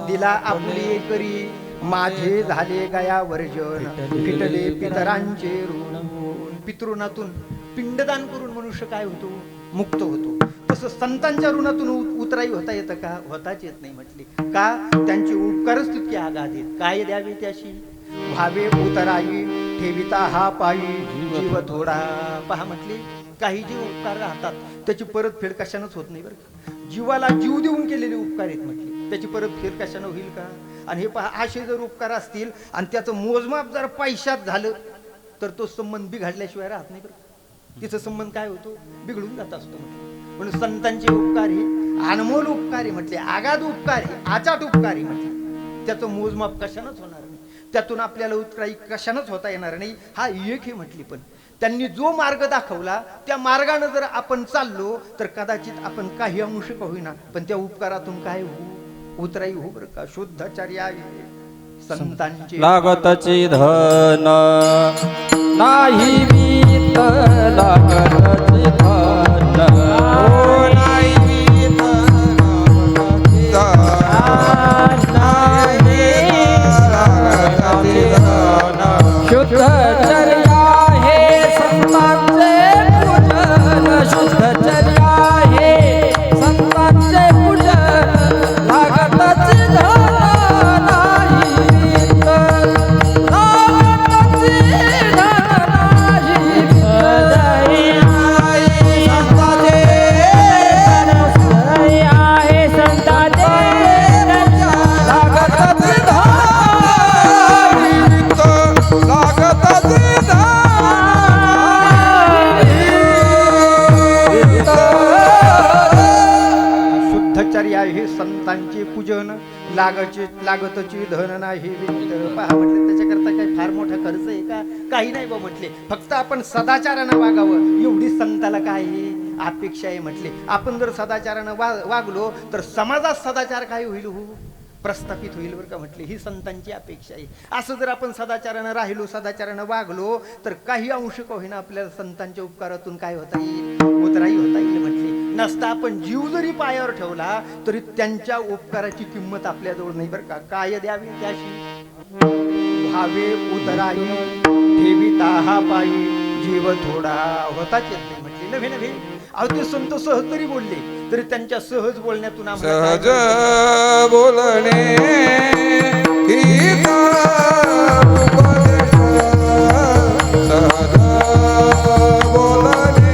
[SPEAKER 1] दिला आपुले करी, माझे झाले गया वर्जन, फिटले पितरांचे ऋण. पितृणातून पिंडदान करून मनुष्य काय होतो? मुक्त होतो. तसं संतांच्या ऋणातून उतराई होता येतं का? होताच येत नाही म्हटले. का? त्यांचे उपकारच तितके आघात आहेत. काय द्यावे त्याशी? व्हावे उतराई ठेविता हा पायी, जीव थोडा. पहा म्हटले काही जे उपकार राहतात त्याची परतफेड कशानंच होत नाही बरं का. जीवाला जीव देऊन केलेले उपकार आहेत म्हटले, त्याची परतफेड कशानं होईल का? आणि हे पहा असे जर उपकार असतील आणि त्याचं मोजमाप जर पैशात झालं तर तो संबंध बिघडल्याशिवाय राहत नाही बरं. तिचा संबंध काय होतो? बिघडून जात असतो म्हटले. म्हणून संतांचे उपकार हे अनमोल उपकार आहे म्हटले, आगाध उपकार आहे, आचाट उपकार आहे म्हटले. त्याचं मोजमाप कशानंच होणार नाही, त्यातून आपल्याला उत्तराई कशानंच होता येणार नाही. हा एक हे म्हटली. पण त्यांनी जो मार्ग दाखवला त्या मार्गाने जर आपण चाललो तर कदाचित आपण काही अंश का होईना पण त्या उपकारातून काय होऊ? उतराई हो बरं का. शुद्धाचार्य आहे संतांचे
[SPEAKER 2] लागतचे धन नाही मीत, लागतचे धन
[SPEAKER 4] ओ नाही मीत लागताचे धन.
[SPEAKER 2] शुद्धचर्या हे संतांचे पूजन, शुद्धचर्या हे संतांचे पूजन, लागतचे धन नाही मीत, लागतचे धन नाही मीत.
[SPEAKER 1] शुद्धचर्या हे संतांचे पूजन, लागतचे धन नाही वित्त. पहा म्हटले त्याच्याकरता काही फार मोठा खर्च आहे का? काही नाही बा म्हटले. फक्त आपण सदाचारानं वागावं एवढी संताला काय आहे? अपेक्षा आहे म्हटले. आपण जर सदाचारानं वागलो तर समाजात सदाचार काय होईल? हो प्रस्थापित होईल बरं का म्हटले. ही संतांची अपेक्षा आहे. असं जर आपण सदाचारानं राहिलो, सदाचारानं वागलो तर काही अंश का होईना आपल्याला संतांच्या उपकारातून काय होता येईल? उतराई होता येईल म्हटले. नसता आपण जीव जरी पायावर ठेवला तरी त्यांच्या उपकाराची किंमत आपल्याजवळ नाही बरं का. काय द्यावी त्याशी? भावे उतराई ठेविता हा पायी, जीव थोडा. होताच येत नाही म्हटले. नव्हे नव्हे अहो ते संत सहज जरी बोलले तरी त्यांच्या सहज बोलण्यातून आम्हाला
[SPEAKER 4] सहज बोलणे हीच उपदेश. सहज बोलणे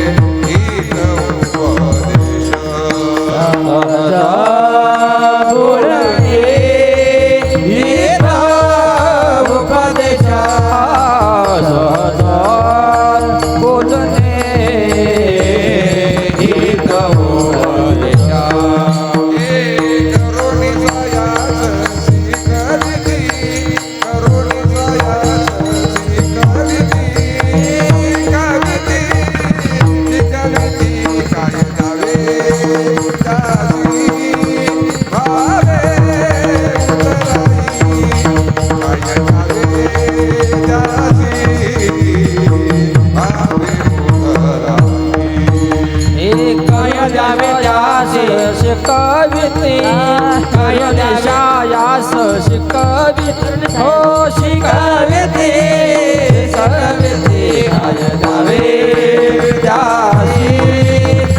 [SPEAKER 4] हीच उपदेश.
[SPEAKER 2] शिकविते काय देशायास शिकविते हो शिकविते सविते काय जावे त्यासी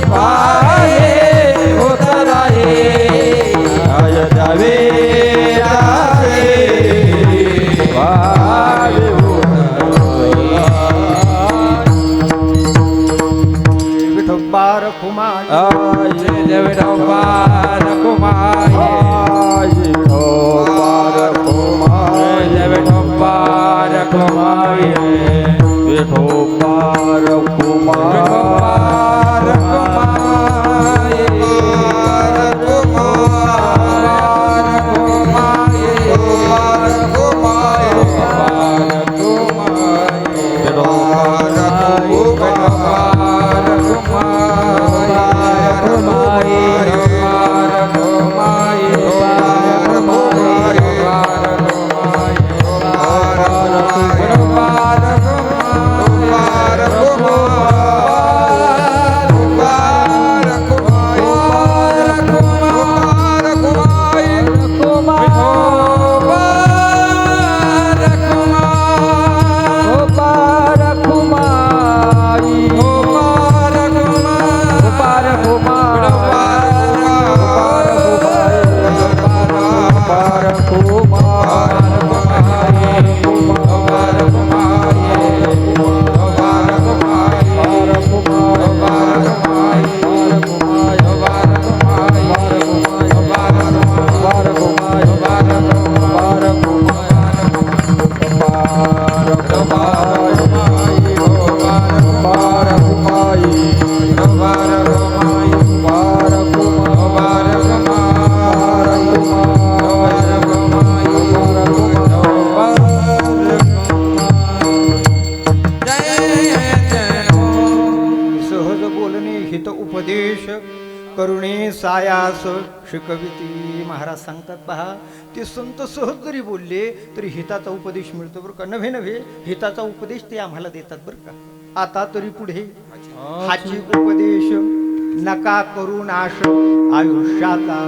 [SPEAKER 2] वाहे उतराये काय जावे वाहे
[SPEAKER 1] विठोबार कुमार
[SPEAKER 2] विठोबार कुमार विठोबार कुमार विठोबार कुमार विठोबार कुमार कुमार
[SPEAKER 1] हित उपदेश करुणे सायास शिकविती. महाराज सांगतात पहा, ते संत सहज जरी बोलले तरी हिताचा उपदेश मिळतो बरं का. नव्हे नव्हे हिताचा उपदेश ते आम्हाला देतात बरं का. आता तरी पुढे हाची उपदेश नका करू नाश आयुष्याचा.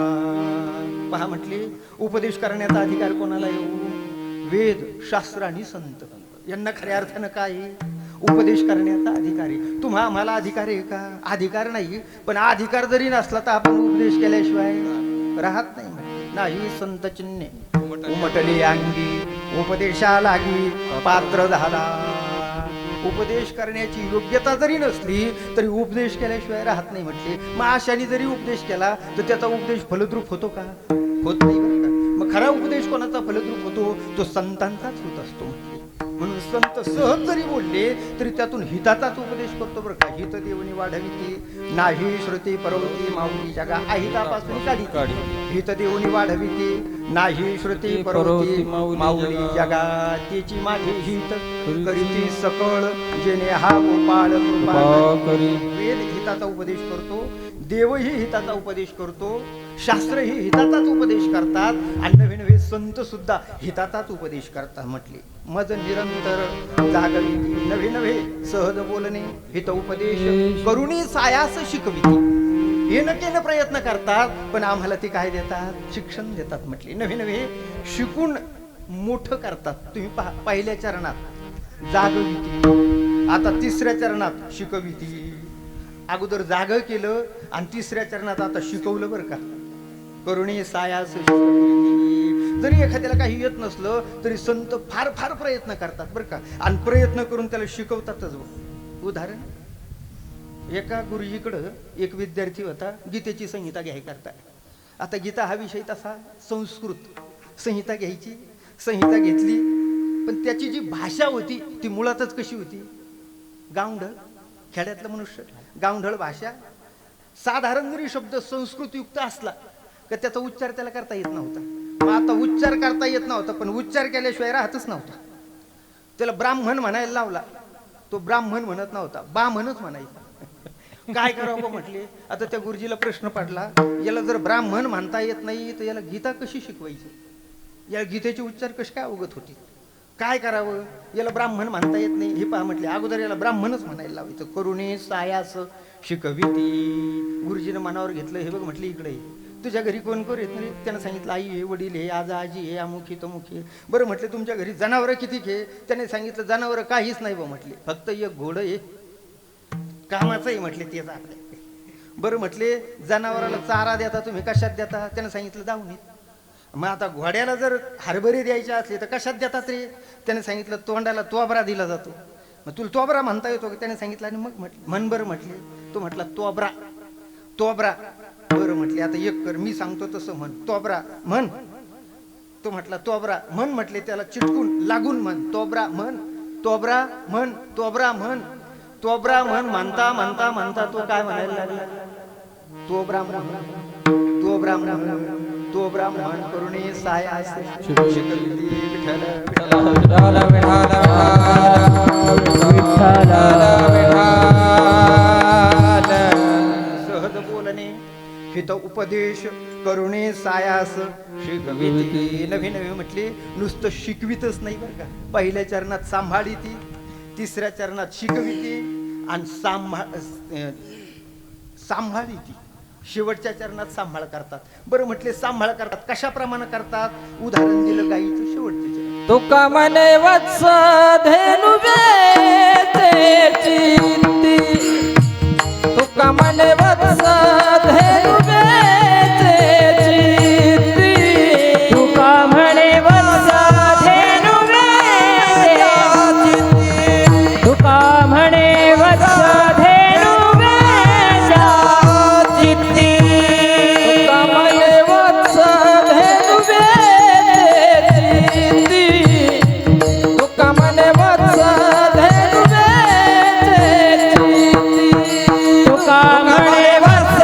[SPEAKER 1] पहा म्हटले उपदेश करण्याचा अधिकार कोणाला येऊ? वेद शास्त्र आणि संत यांना खऱ्या अर्थानं काय आहे? उपदेश करण्याचा अधिकार आहे. तुम्हा आम्हाला अधिकार आहे का? अधिकार नाही. पण अधिकार जरी नसला तर आपण उपदेश केल्याशिवाय राहत नाही. नाही संत चिन्हे उमटली अंगी उपदेशा लागी पात्र झाला. उपदेश करण्याची योग्यता जरी नसली तरी उपदेश केल्याशिवाय राहत नाही म्हटले. मग आशाने जरी उपदेश केला तर त्याचा उपदेश फलद्रूप होतो का? होत नाही बरं का. मग खरा उपदेश कोणाचा फलद्रूप होतो? तो संतांचाच होत असतो म्हटले. म्हणून संत सहज जरी बोलले तरी त्यातून हिताचाच उपदेश करतो बरं का. हित देवनी वाढविती नाही श्रुती परवती माऊली जगा अहितापासून काढी. हित देवनी वाढविती नाही श्रुती परवती माऊली जगा त्याची माझे हित करीती सकळ जेणे हा गोपाळ कृपा करी. वेद हिताचा उपदेश करतो, देवही हिताचा उपदेश करतो, शास्त्रही हिताचाच उपदेश करतात आणि नवे नवे संत सुद्धा हिताचाच उपदेश करतात म्हटले. मज निरंतर जागविती नवे नवे सहज बोलणे हित उपदेश करुणी सायास शिकविती. येणं प्रयत्न करतात पण आम्हाला ते काय देतात? शिक्षण देतात म्हटले. नवे नवे शिकून मोठं करतात. तुम्ही पहा, पहिल्या चरणात जागविती, आता तिसऱ्या चरणात शिकविती. अगोदर जाग केलं आणि तिसऱ्या चरणात आता शिकवलं बरं का. करुणे सायास शिकविती. जरी एखाद्याला काही येत नसलं तरी संत फार फार प्रयत्न करतात बरं का. आणि प्रयत्न करून त्याला शिकवतातच. उदाहरण, एका गुरुजीकडं एक विद्यार्थी होता गीतेची संहिता घ्यायकरता. आता गीता हा विषय तसा संस्कृत संहिता घ्यायची. संहिता घेतली पण त्याची जी भाषा होती ती मुळातच कशी होती? गावंढळ, खेड्यातलं मनुष्य, गावंढळ भाषा. साधारण जरी शब्द संस्कृतयुक्त असला तर त्याचा उच्चार त्याला करता येत नव्हता. मग आता उच्चार करता येत नव्हता पण उच्चार केल्याशिवाय राहतच नव्हता. त्याला ब्राह्मण म्हणायला लावला, तो ब्राह्मण म्हणत नव्हता, बामणच म्हणायचा. काय करावं म्हटले. आता त्या गुरुजीला प्रश्न पडला, याला जर ब्राह्मण म्हणता येत नाही तर याला गीता कशी शिकवायची? या गीतेचे उच्चार कसे काय अवगत होते? काय करावं? याला ब्राह्मण म्हणता येत नाही. हे पहा म्हटले, अगोदर याला ब्राह्मणच म्हणायला लावायचं. करुणे सायास शिकविती. गुरुजीनं मनावर घेतलं. हे बघ म्हटले, इकडे तुझ्या घरी कोण कोण येत नाही? त्यानं सांगितलं, आई हे, वडील हे, आजा आजी हे, अमुखी तमुखी. बरं म्हटले, तुमच्या घरी जनावरं किती घे? त्याने सांगितलं, जनावरं काहीच नाही बा म्हटले, फक्त एक घोडं आहे, कामाचं आहे म्हटले तेच आपले. बरं म्हटले, जनावराला चारा देता तुम्ही कशात देता? त्यानं सांगितलं, दावणीत. मग आता घोड्याला जर हरभरे द्यायचे असले तर कशात देतात रे? त्याने सांगितलं, तोंडाला तोबरा दिला जातो. मग तुला तोबरा म्हणता येतो का? त्याने सांगितलं. आणि मग म्हण बरं म्हटले. तो म्हटला, तोबरा. तोबरा बरं म्हटले, आता एक कर, मी सांगतो तसं म्हण. तोबरा म्हण. तो म्हटला, तोबरा म्हण म्हटले. त्याला चिटकून लागून म्हण. तोबरा म्हण, तोबरा म्हण, तोबरा म्हण. तोबरा म्हण म्हणता म्हणता म्हणता तो काय म्हणायला लागला? तोबरा म्हण, तोबरा म्हण, तोबरा म्हण. करुणे सायास शिकविती. विठ्ठल विठ्ठल
[SPEAKER 2] विठ्ठल
[SPEAKER 1] सहज बोलणे हित उपदेश करुणे सायास शिकविती. नवे नवे म्हटले, नुसतं शिकवितच नाही बरं का. पहिल्या चरणात सांभाळीती, तिसऱ्या चरणात शिकविती आणि सांभाळीती. शेवटच्या चरणात सांभाळ करतात. बरं म्हटले, सांभाळ करतात कशाप्रमाणे करतात? उदाहरण दिलं गाईचं शेवटचे चरण.
[SPEAKER 2] तुका मने वत्स धेनु बेतेची तुका मने वत्स धेनु बेतेची
[SPEAKER 3] तुका म्हणे वत्स धेनु बेतेची. तुका म्हणे वत्स धेनु बेतेची.
[SPEAKER 2] तुका मने वत्स धेनु बेतेची तुका मने वत्स धेनु बेतेची
[SPEAKER 3] तुका म्हणे वत्स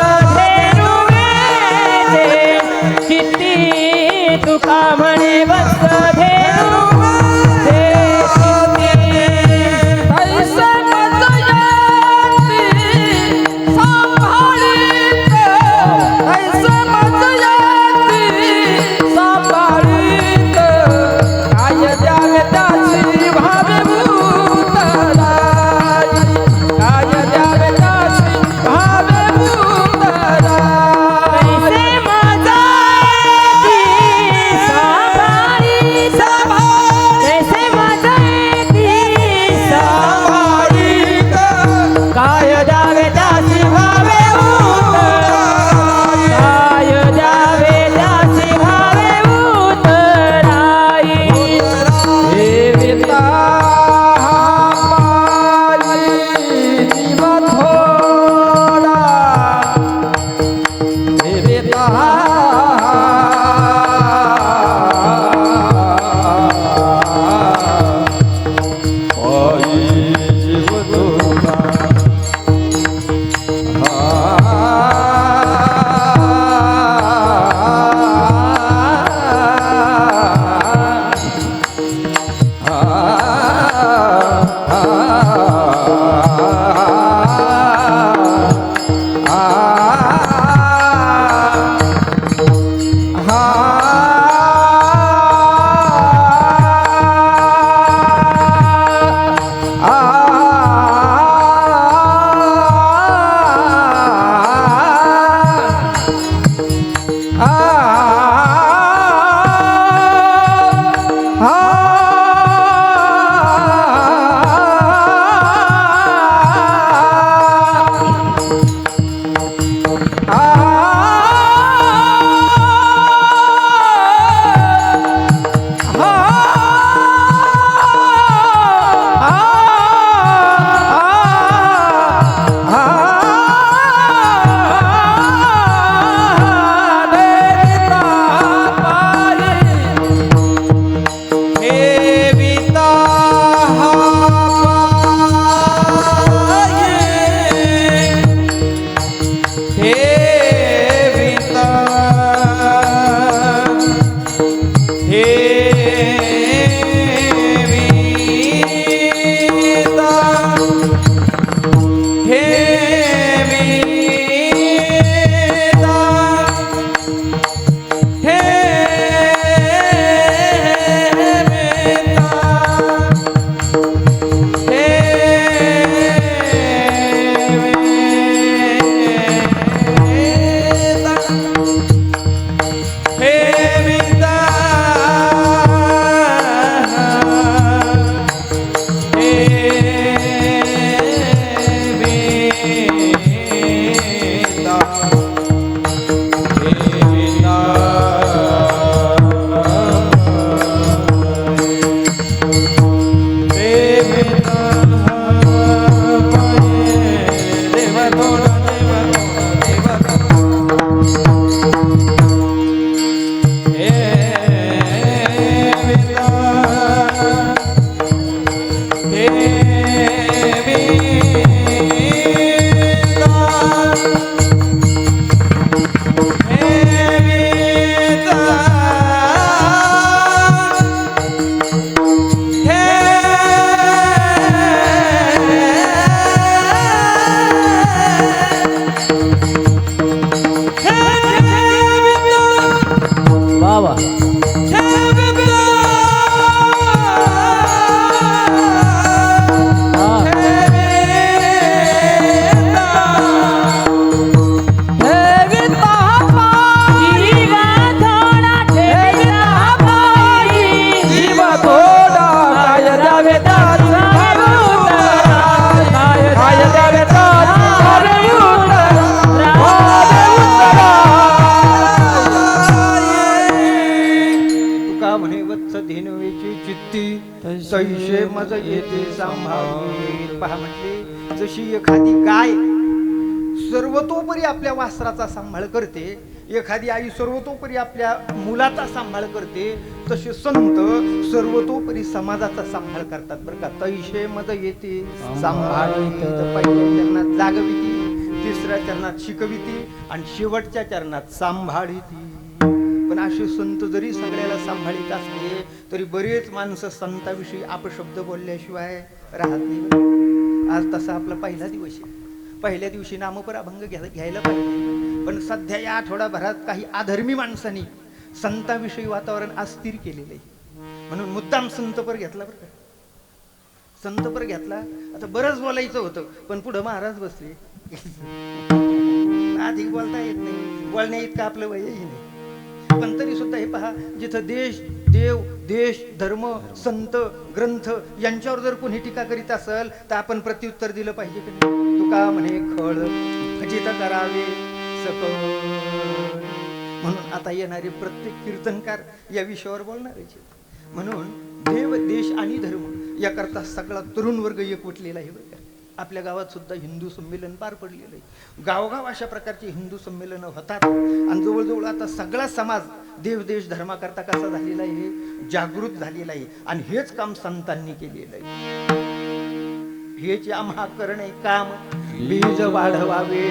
[SPEAKER 1] तैशे मज येते सांभाळून. पहा म्हटले जशी एखादी गाय सर्वतोपरी आपल्या वासराचा सांभाळ करते, एखादी आई सर्वतोपरी आपल्या मुलाचा सांभाळ करते, तसे संत सर्वतोपरी समाजाचा सांभाळ करतात बरं का. तैशे मज येते सांभाळीत. पहिल्या चरणात जागविती, तिसऱ्या चरणात शिकविती आणि शेवटच्या चरणात सांभाळीती. पण असे संत जरी सगळ्याला सांभाळीत असले तरी बरेच माणसं संताविषयी अपशब्द बोलल्याशिवाय राहत नाही. आज तसा आपला पहिला दिवस आहे. पहिल्या दिवशी नामपराभंग घ्यायला पाहिजे, पण सध्या या आठवडाभरात काही अधर्मी माणसांनी संताविषयी वातावरण अस्थिर केलेलं आहे. म्हणून मुद्दाम संतपर घेतला बरं का. संतपर घेतला. आता बरंच बोलायचं होतं पण पुढं महाराज बसले. अधिक बोलता येत नाही, बोलण्या इतकं आपलं वयही नाही. पण तरी सुद्धा हे पहा, जिथं देश, देव, देश, धर्म, संत, ग्रंथ यांच्यावर जर कोणी टीका करीत असेल तर आपण प्रत्युत्तर दिलं पाहिजे की नाही. तुका म्हणे खळ फजित करावे सकळ. म्हणून आता येणारे प्रत्येक कीर्तनकार या विषयावर बोलणार आहे. म्हणून देव, देश आणि धर्म याकरता सगळा तरुण वर्ग एकवटलेला आहे बरं का. आपल्या गावात सुद्धा हिंदू संमेलन पार पडलेलं आहे. गावोगाव अशा प्रकारचे हिंदू संमेलन होतात आणि जवळजवळ आता सगळा समाज देव, देश, धर्माकरता कसा झालेला आहे, जागृत झालेला आहे. आणि हेच काम संतांनी केलेलं आहे. हेच आम्हा करणे काम बीज वाढवावे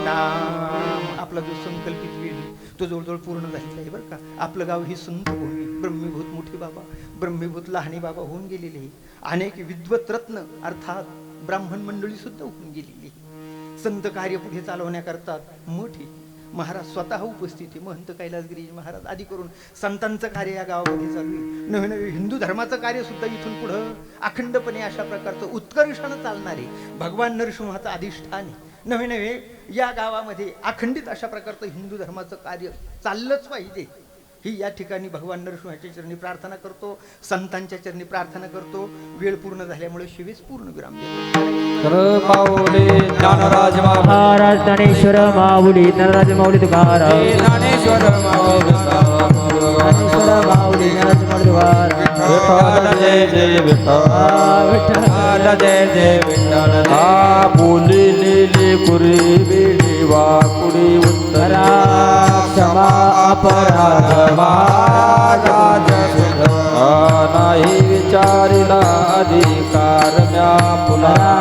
[SPEAKER 1] नाम. आपला जो संकल्पित वेळ तो जवळजवळ पूर्ण झालेला आहे बरं का. आपलं गाव ही संत भूमी, ब्रह्मीभूत मोठे बाबा, ब्रह्मीभूत लहाने बाबा होऊन गेलेले आहे. अनेक विद्वत रत्न अर्थात ब्राह्मण मंडळी सुद्धा होऊन गेलेली. संत कार्य पुढे चालवण्याकरता मोठी महाराज स्वतः उपस्थित आहे. महंत कैलासगिरी महाराज आदी करून संतांचं कार्य या गावामध्ये चालू आहे. नवे नवे हिंदू धर्माचं कार्य सुद्धा इथून पुढं अखंडपणे अशा प्रकारचं उत्कर्षानं चालणारे भगवान नरसिंहाचं अधिष्ठान आहे. नवे नवे या गावामध्ये अखंडित अशा प्रकारचं हिंदू धर्माचं कार्य चाललंच पाहिजे ही या ठिकाणी भगवान नरसिंहाच्या चरणी प्रार्थना करतो, संतांच्या चरणी प्रार्थना करतो. वेळ पूर्ण झाल्यामुळे शिवेच पूर्ण विराम देतो.
[SPEAKER 2] माऊली ज्ञानराज
[SPEAKER 3] महाराज ज्ञानेश्वर माऊली नरराज माऊली तुकाराम.
[SPEAKER 2] ज्ञानेश्वर माऊली
[SPEAKER 3] ज्ञानेश्वर माऊली नरराज माऊली तुकाराम.
[SPEAKER 2] जय जय विठ्ठल जय जय विठ्ठल. हा बोली लिली कुरी बिडी वाकुडी उत्तरा क्षमा अपराध माझा नाही विचारिला अधिकार म्या पुन्हा